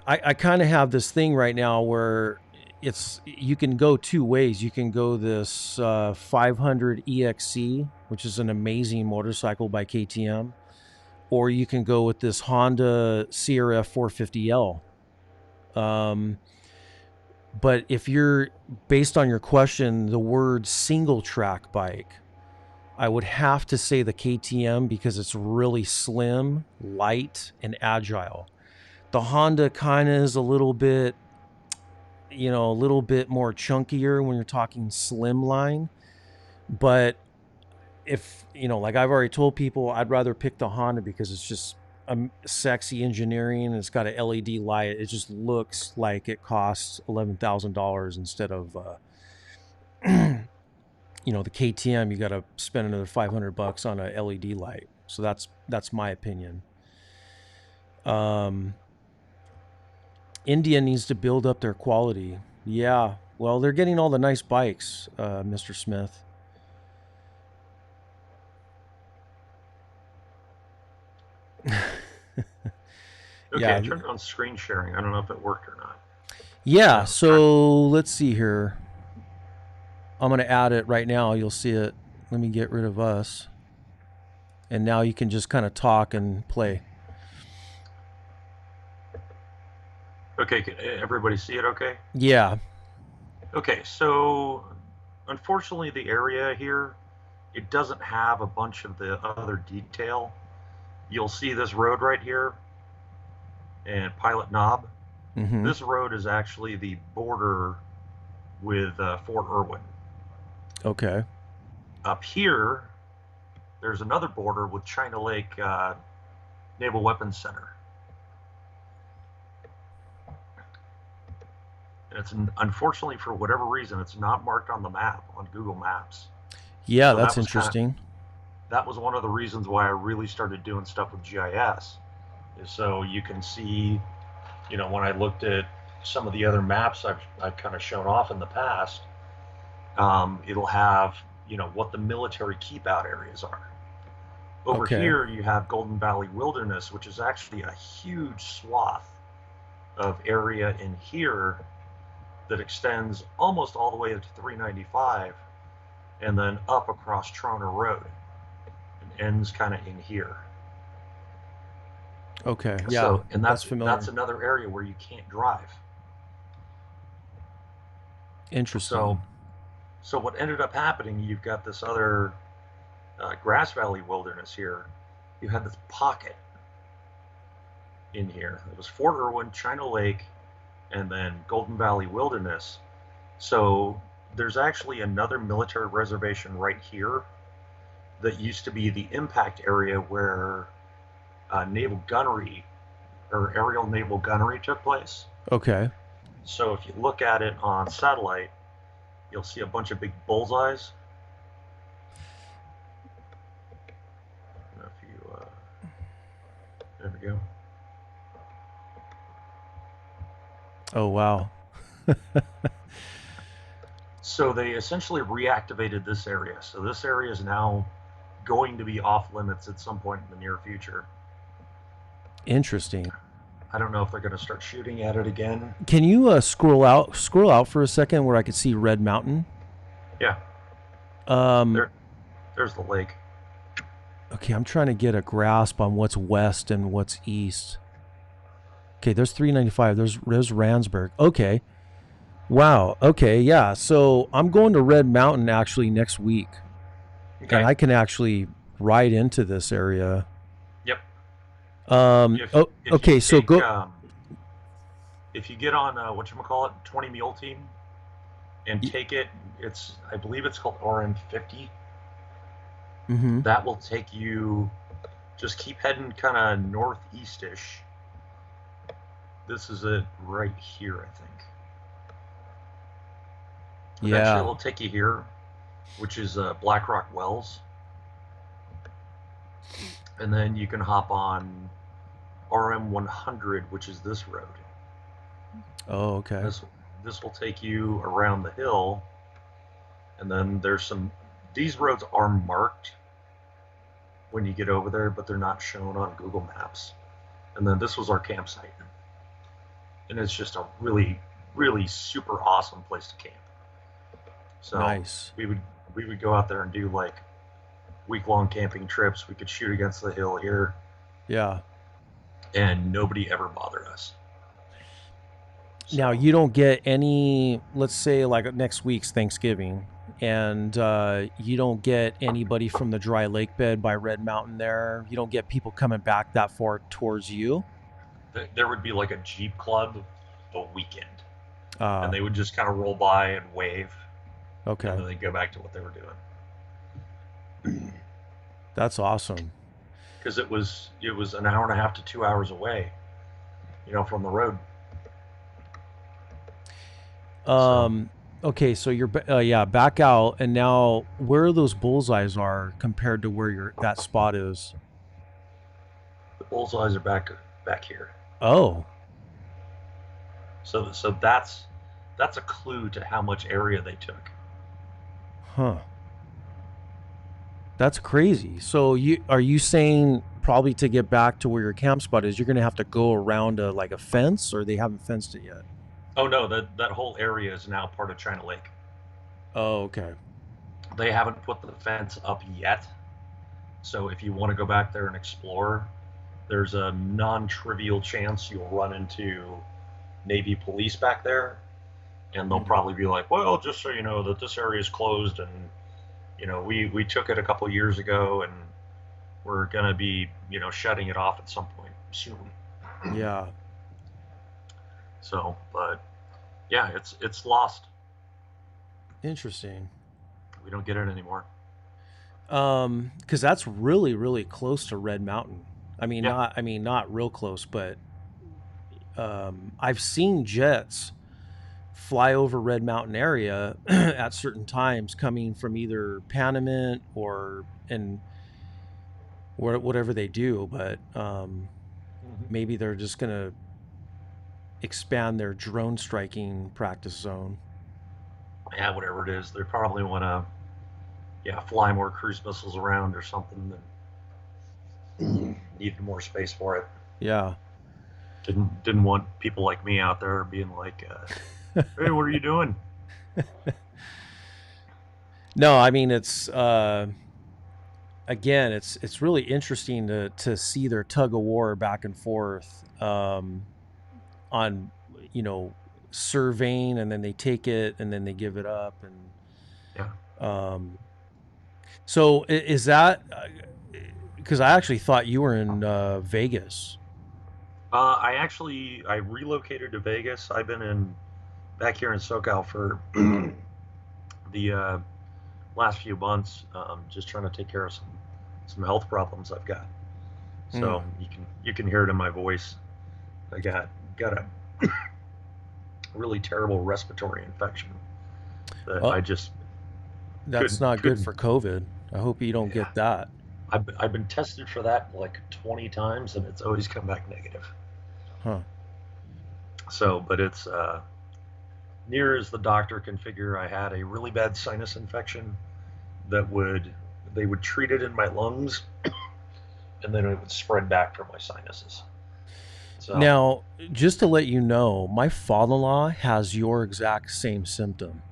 I kind of have this thing right now where you can go two ways. You can go this 500 EXC, which is an amazing motorcycle by KTM, or you can go with this Honda CRF 450L. But if you're, based on your question, the word single track bike, I would have to say the KTM because it's really slim, light, and agile. The Honda kind of is a little bit more chunkier when you're talking slim line. But if, like I've already told people, I'd rather pick the Honda because it's just sexy engineering, and it's got an LED light. It just looks like it costs $11,000 instead of the KTM. You got to spend another $500 on a LED light. So that's my opinion. India needs to build up their quality. Yeah, well, they're getting all the nice bikes, Mr. Smith. Okay, I turned on screen sharing. I don't know if it worked or not. Yeah, so let's see here. I'm going to add it right now. You'll see it. Let me get rid of us. And now you can just kind of talk and play. Okay, can everybody see it okay? Yeah. Okay, so unfortunately the area here, it doesn't have a bunch of the other detail. You'll see this road right here and Pilot Knob. Mm-hmm. This road is actually the border with Fort Irwin. Okay. Up here, there's another border with China Lake Naval Weapons Center. And it's unfortunately, for whatever reason, it's not marked on the map on Google Maps. Yeah, so that's interesting. That was one of the reasons why I really started doing stuff with GIS, is so you can see, when I looked at some of the other maps I've kind of shown off in the past, it'll have, what the military keep out areas are. Over Okay. here, you have Golden Valley Wilderness, which is actually a huge swath of area in here that extends almost all the way to 395 and then up across Troner Road and ends kind of in here. Okay. Yeah. So, and that's familiar. that's another area where you can't drive. Interesting. So what ended up happening, you've got this other Grass Valley Wilderness here. You had this pocket in here. It was Fort Irwin, China Lake, and then Golden Valley Wilderness. So there's actually another military reservation right here that used to be the impact area where naval gunnery or aerial naval gunnery took place. Okay. So if you look at it on satellite, you'll see a bunch of big bullseyes. There we go. Oh, wow. So they essentially reactivated this area. So this area is now going to be off limits at some point in the near future. Interesting. I don't know if they're going to start shooting at it again. Can you scroll out for a second where I could see Red Mountain? Yeah. There's the lake. Okay, I'm trying to get a grasp on what's west and what's east. Okay, there's 395. There's Ransburg. Okay. Wow. Okay, yeah. So I'm going to Red Mountain actually next week. Okay. And I can actually ride into this area. Yep. Okay, so go. If you get on whatchamacallit, 20 Mule Team, and take it, I believe it's called RM50. Mm-hmm. That will take you. Just keep heading kind of northeast-ish. This is it right here, I think. Eventually Yeah. it'll take you here, which is Black Rock Wells. And then you can hop on RM100, which is this road. Oh, okay. This will take you around the hill. And then these roads are marked when you get over there, but they're not shown on Google Maps. And then this was our campsite. And it's just a really, really super awesome place to camp. So Nice. we would go out there and do like week-long camping trips. We could shoot against the hill here, Yeah. and nobody ever bothered us. Now, you don't get any, let's say like next week's Thanksgiving, and you don't get anybody from the dry lake bed by Red Mountain there. You don't get people coming back that far towards you. There would be like a Jeep club the weekend, and Uh, they would just kind of roll by and wave, and okay. then they'd go back to what they were doing. That's awesome. Because it was an hour and a half to 2 hours away, from the road. Okay, so you're back out, and now where those bullseyes are compared to where that spot is. The bullseyes are back here. Oh, So that's a clue to how much area they took. huh. That's crazy. So are you saying probably to get back to where your camp spot is, you're going to have to go around a fence, or they haven't fenced it yet? Oh no, that whole area is now part of China Lake. Oh, okay. They haven't put the fence up yet. So if you want to go back there and explore, there's a non-trivial chance you'll run into Navy police back there, and they'll probably be like, well, just so you know that this area is closed, and we took it a couple of years ago, and we're gonna be shutting it off at some point soon. Yeah. So, but yeah, it's lost. Interesting. We don't get it anymore. Because that's really, really close to Red Mountain. Yeah. Not real close, but I've seen jets fly over Red Mountain area at certain times, coming from either Panamint or whatever they do. But maybe they're just gonna expand their drone striking practice zone. Yeah, whatever it is, they probably want to fly more cruise missiles around or something, and needed more space for it. Yeah. Didn't want people like me out there being like, "Hey, what are you doing?" No, I mean it's again, it's really interesting to see their tug of war back and forth on surveying, and then they take it and then they give it up, and Yeah. So is that because I actually thought you were in Vegas? I relocated to Vegas. I've been back here in SoCal for the last few months, just trying to take care of some health problems I've got. So you can hear it in my voice. I got a really terrible respiratory infection that I just that's not good for COVID. I hope you don't get that. I've been tested for that like 20 times, and it's always come back negative. Huh. So, but it's near as the doctor can figure. I had a really bad sinus infection that they would treat it in my lungs, and then it would spread back from my sinuses. So, now, just to let you know, my father-in-law has your exact same symptom.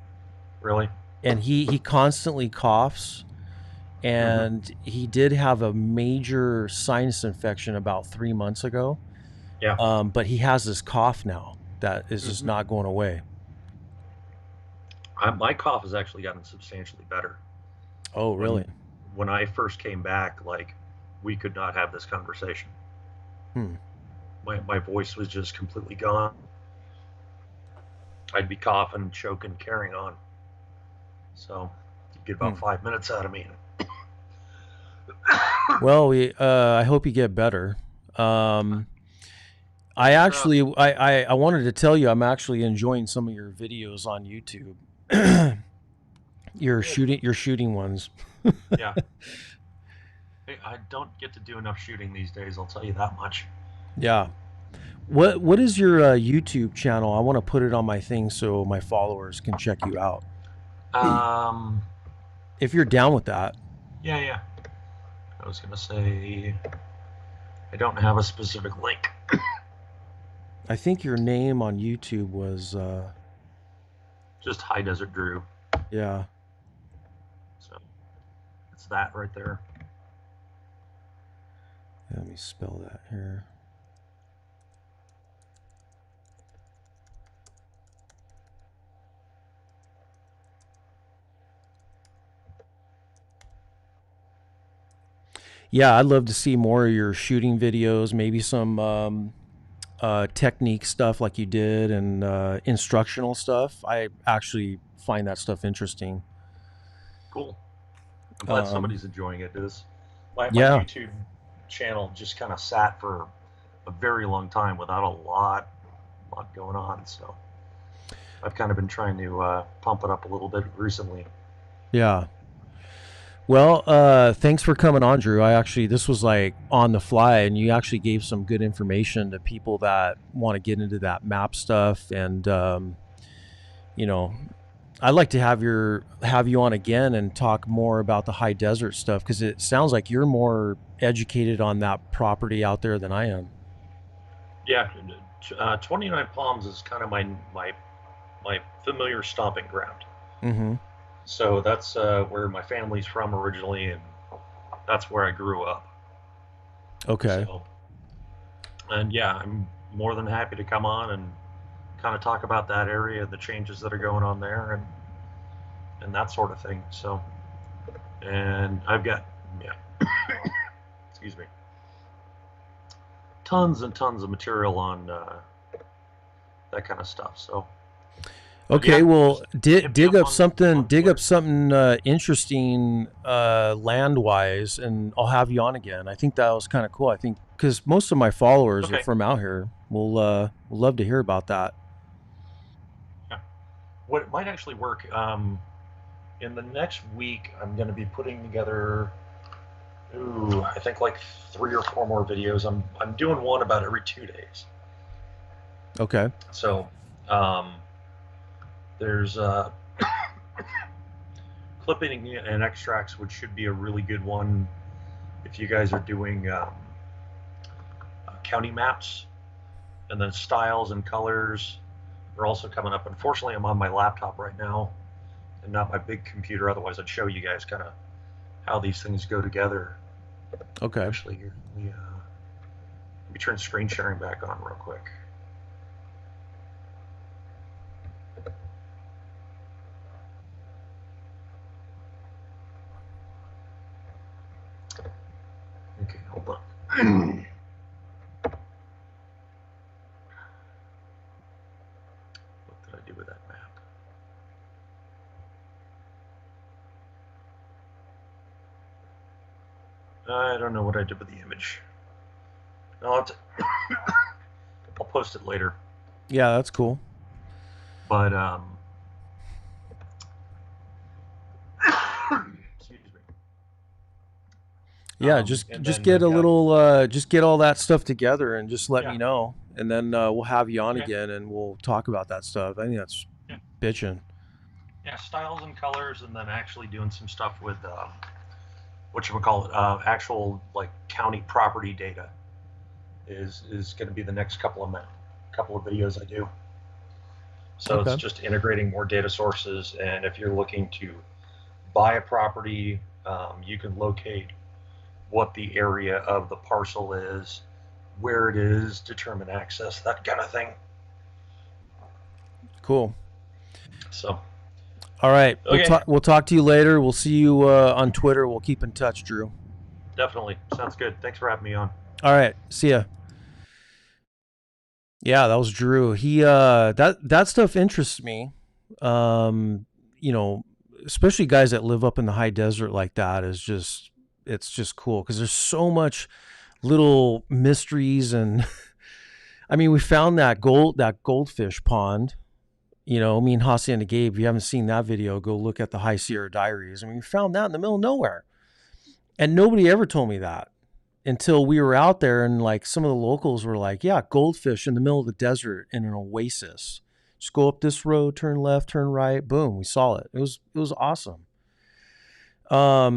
Really? And he constantly coughs, and he did have a major sinus infection about 3 months ago. Yeah. But he has this cough now that is just not going away. My cough has actually gotten substantially better. Oh, really? When I first came back, like, we could not have this conversation. My voice was just completely gone. I'd be coughing, choking, carrying on. So you get about 5 minutes out of me. Well, I hope you get better. I actually, I wanted to tell you, I'm actually enjoying some of your videos on YouTube. Your shooting ones. Yeah. Hey, I don't get to do enough shooting these days, I'll tell you that much. Yeah. What is your YouTube channel? I want to put it on my thing so my followers can check you out. If you're down with that. Yeah. I was gonna say I don't have a specific link. I think your name on YouTube was just High Desert Drew. Yeah. So it's that right there. Let me spell that here. Yeah, I'd love to see more of your shooting videos, maybe some technique stuff like you did, and instructional stuff. I actually find that stuff interesting. Cool. I'm glad somebody's enjoying it. My YouTube channel just kind of sat for a very long time without a lot going on. So I've kind of been trying to pump it up a little bit recently. Yeah. Well, thanks for coming on, Drew. This was like on the fly, and you actually gave some good information to people that want to get into that map stuff. And, I'd like to have you on again and talk more about the high desert stuff, because it sounds like you're more educated on that property out there than I am. Yeah. 29 Palms is kind of my familiar stomping ground. Mm-hmm. So that's where my family's from originally, and that's where I grew up. Okay. So, and yeah, I'm more than happy to come on and kind of talk about that area, the changes that are going on there, and that sort of thing. So, and I've got, excuse me, tons and tons of material on that kind of stuff. So. Okay, well, dig up something interesting land-wise, and I'll have you on again. I think that was kind of cool. I think because most of my followers are from out here. We'll love to hear about that. Yeah, what might actually work in the next week, I'm going to be putting together, I think like 3 or 4 more videos. I'm doing one about every 2 days. Okay. So. There's clipping and extracts, which should be a really good one if you guys are doing county maps. And then styles and colors are also coming up. Unfortunately, I'm on my laptop right now and not my big computer. Otherwise, I'd show you guys kind of how these things go together. Okay. Actually, here, let me turn screen sharing back on real quick. Okay, hold on. What did I do with that map? I don't know what I did with the image. I'll post it later. Yeah, that's cool. But excuse me. Yeah, just get a little, just get all that stuff together and just let me know, and then we'll have you on again and we'll talk about that stuff. I think that's bitching. Yeah, styles and colors, and then actually doing some stuff with whatchamacallit, actual like county property data is going to be the next couple of videos I do. So It's just integrating more data sources, and if you're looking to buy a property, you can locate what the area of the parcel is, where it is, determine access, that kind of thing. Cool. So, all right, okay. We'll talk to you later. We'll see you on Twitter. We'll keep in touch, Drew. Definitely. Sounds good. Thanks for having me on. All right. See ya. Yeah, that was Drew. He that stuff interests me. You know, especially guys that live up in the high desert like that it's just cool because there's so much little mysteries. And I mean, we found that goldfish pond. You know, me and Hacienda Gabe, if you haven't seen that video, go look at the High Sierra Diaries. I mean, we found that in the middle of nowhere. And nobody ever told me that until we were out there, and like some of the locals were like, yeah, goldfish in the middle of the desert in an oasis. Just go up this road, turn left, turn right, boom, we saw it. It was awesome. All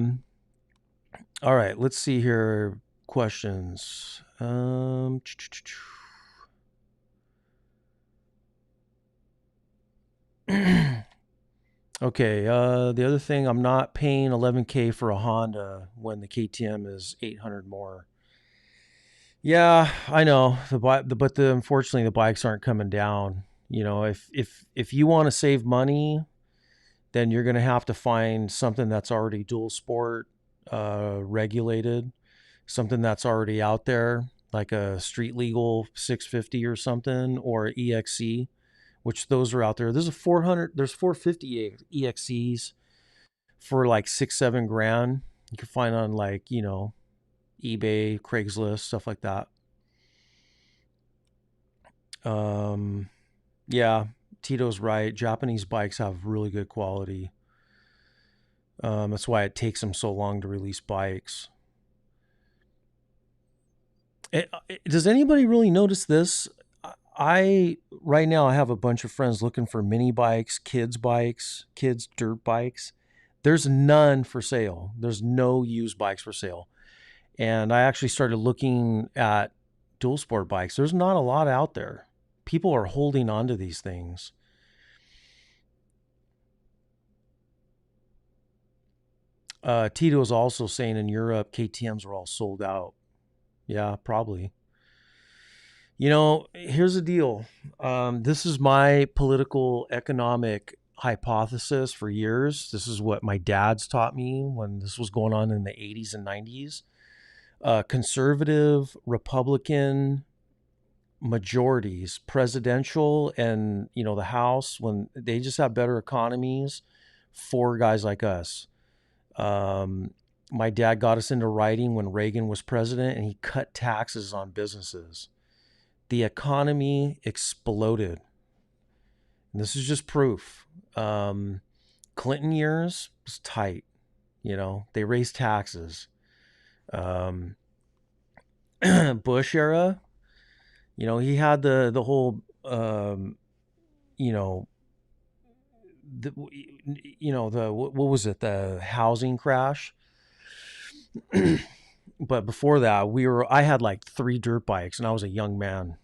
right, let's see here. Questions. Okay, the other thing, I'm not paying $11,000 for a Honda when the KTM is $800 more. Yeah, I know. But unfortunately the bikes aren't coming down. You know, if you want to save money, then you're going to have to find something that's already dual sport regulated, something that's already out there, like a street legal 650 or something, or EXC, which those are out there. There's 450 EXCs for like $6-7 grand. You can find on like, you know, eBay, Craigslist, stuff like that. Yeah, Tito's right. Japanese bikes have really good quality. That's why it takes them so long to release bikes. Does anybody really notice this? Right now I have a bunch of friends looking for mini bikes, kids dirt bikes. There's none for sale. There's no used bikes for sale. And I actually started looking at dual sport bikes. There's not a lot out there. People are holding on to these things. Tito is also saying in Europe, KTMs are all sold out. Yeah, probably. You know, here's the deal. This is my political economic hypothesis for years. This is what my dad's taught me when this was going on in the 80s and 90s. Conservative, Republican majorities, presidential and, you know, the House, when they just have better economies for guys like us. My dad got us into writing when Reagan was president, and he cut taxes on businesses. The economy exploded. And this is just proof. Clinton years was tight. You know, they raised taxes. Bush era, you know, he had the whole, you know, what was it? The housing crash. But before that, I had like 3 dirt bikes and I was a young man,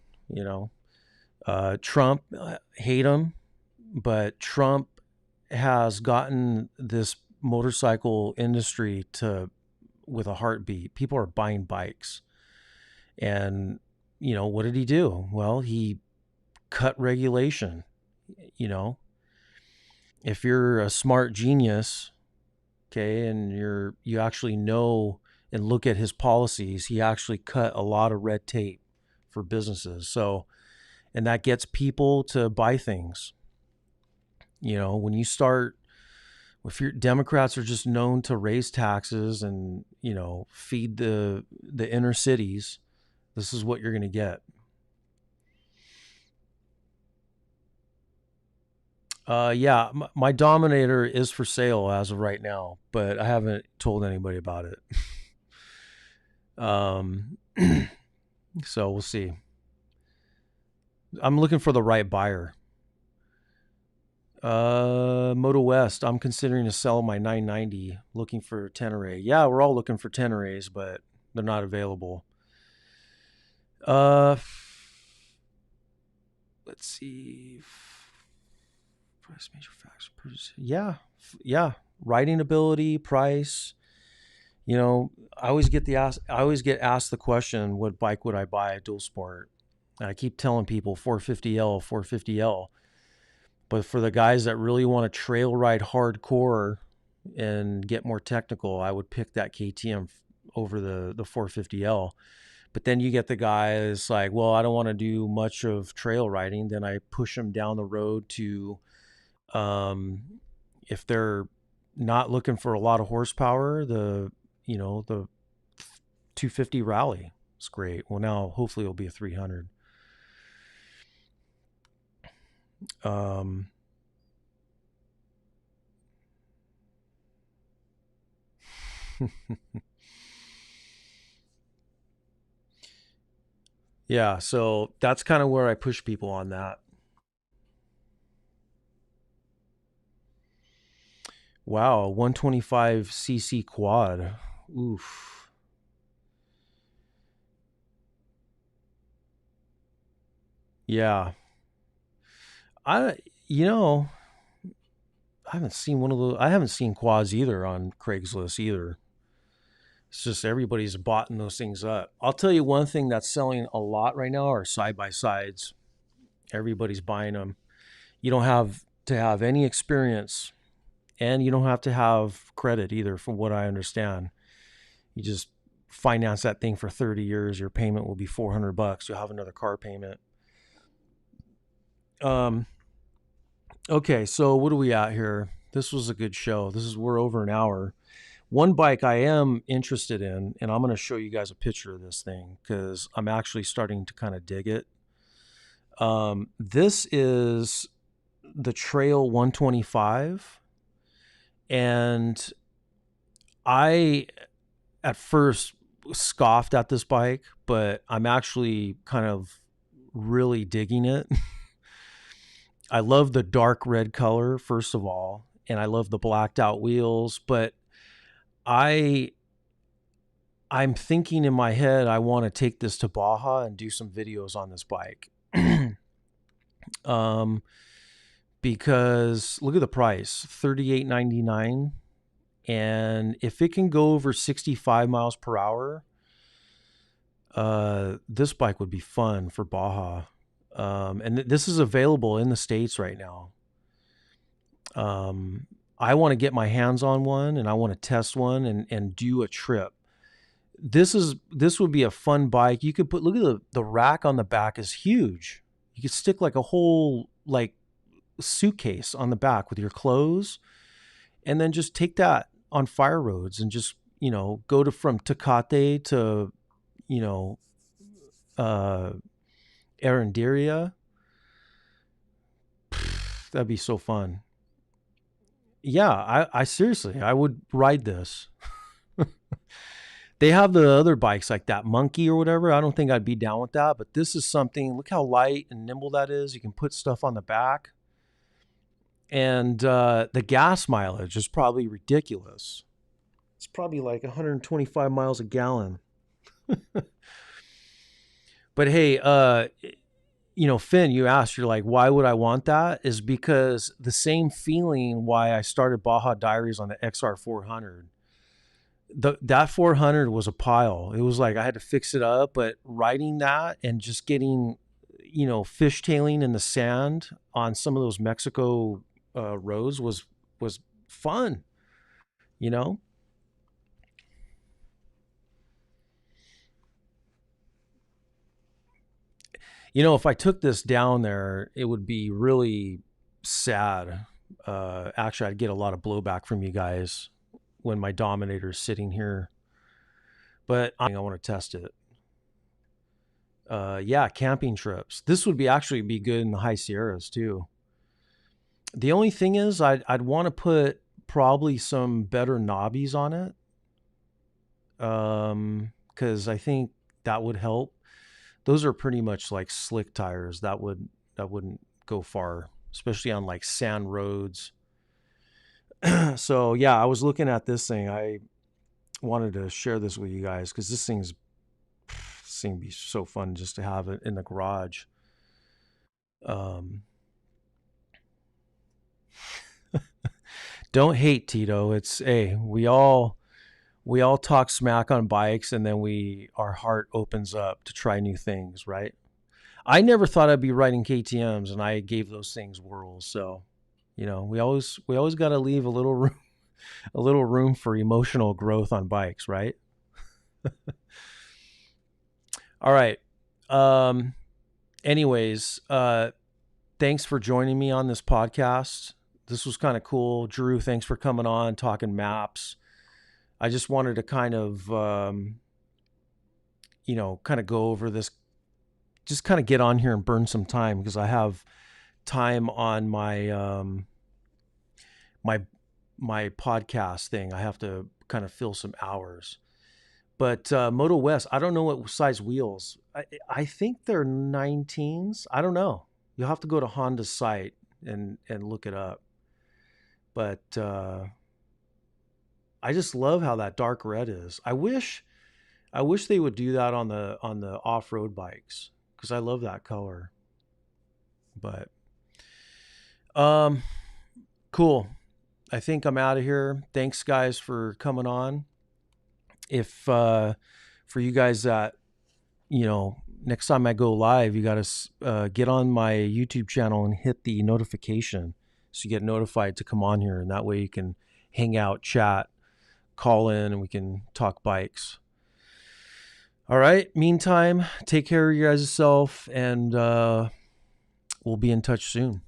Trump, hate him, but Trump has gotten this motorcycle industry with a heartbeat. People are buying bikes. And, what did he do? Well, he cut regulation. If you're a smart genius, okay, and you actually know and look at his policies, he actually cut a lot of red tape for businesses. So, and that gets people to buy things. When you start, if your Democrats are just known to raise taxes and, feed the inner cities, this is what you're going to get. Yeah, my Dominator is for sale as of right now, but I haven't told anybody about it. So we'll see. I'm looking for the right buyer. Moto West, I'm considering to sell my 990, looking for Tenere. Yeah, we're all looking for Teneres, but they're not available. Let's see. Price, major facts. Yeah. Riding ability, price. I always get asked the question, what bike would I buy at Dual Sport? And I keep telling people 450L. But for the guys that really want to trail ride hardcore and get more technical, I would pick that KTM over the 450L. But then you get the guys like, well, I don't want to do much of trail riding. Then I push them down the road to, if they're not looking for a lot of horsepower, the 250 Rally is great. Well, now hopefully it'll be a 300. Yeah, so that's kind of where I push people on that. Wow, 125cc quad. Oof. Yeah. I haven't seen one of those. I haven't seen quads either on Craigslist either. It's just everybody's bought those things up. I'll tell you one thing that's selling a lot right now are side-by-sides. Everybody's buying them. You don't have to have any experience, and you don't have to have credit either, from what I understand. You just finance that thing for 30 years. Your payment will be $400. You'll have another car payment. Okay, so what are we at here? This was a good show. We're over an hour. One bike I am interested in, and I'm going to show you guys a picture of this thing because I'm actually starting to kind of dig it. This is the Trail 125, and I at first scoffed at this bike, but I'm actually kind of really digging it. I love the dark red color, first of all, and I love the blacked out wheels, but I'm thinking in my head, I want to take this to Baja and do some videos on this bike. Because look at the price, $38.99. And if it can go over 65 miles per hour, this bike would be fun for Baja. And this is available in the States right now. I want to get my hands on one and I want to test one and do a trip. This would be a fun bike. You could look at the rack on the back is huge. You could stick like a whole suitcase on the back with your clothes and then just take that on fire roads and just, go from Tecate to, Erendiria. That'd be so fun. Yeah, I seriously, I would ride this. They have the other bikes like that Monkey or whatever. I don't think I'd be down with that, but this is something. Look how light and nimble that is. You can put stuff on the back. And the gas mileage is probably ridiculous. It's probably like 125 miles a gallon. But hey, Finn, you asked, you're like, why would I want that? Is because the same feeling why I started Baja Diaries on the XR 400. That 400 was a pile. It was like I had to fix it up, but riding that and just getting, fishtailing in the sand on some of those Mexico roads was fun, you know. If I took this down there, it would be really sad. Actually, I'd get a lot of blowback from you guys when my Dominator's sitting here, but I want to test it. Yeah, camping trips. This would actually be good in the high Sierras too. The only thing is, I'd want to put probably some better knobbies on it, because I think that would help. Those are pretty much like slick tires. That wouldn't go far, especially on like sand roads. So yeah, I was looking at this thing. I wanted to share this with you guys because this thing would be so fun just to have it in the garage. Don't hate, Tito. It's we all talk smack on bikes, and then our heart opens up to try new things, right? I never thought I'd be riding KTMs, and I gave those things whirls. So, we always got to leave a little room for emotional growth on bikes, right? All right. Anyways, thanks for joining me on this podcast. This was kind of cool. Drew, thanks for coming on, talking maps. I just wanted to kind of, kind of go over this, just kind of get on here and burn some time because I have time on my, my podcast thing. I have to kind of fill some hours. But Moto West, I don't know what size wheels. I think they're 19s. I don't know. You'll have to go to Honda's site and look it up. But I just love how that dark red is. I wish they would do that on the off-road bikes because I love that color. But cool. I think I'm out of here. Thanks guys for coming on. If for you guys that next time I go live, you got to get on my YouTube channel and hit the notification so you get notified to come on here, and that way you can hang out, chat, call in, and we can talk bikes. All right. Meantime, take care of you guys yourself, and we'll be in touch soon.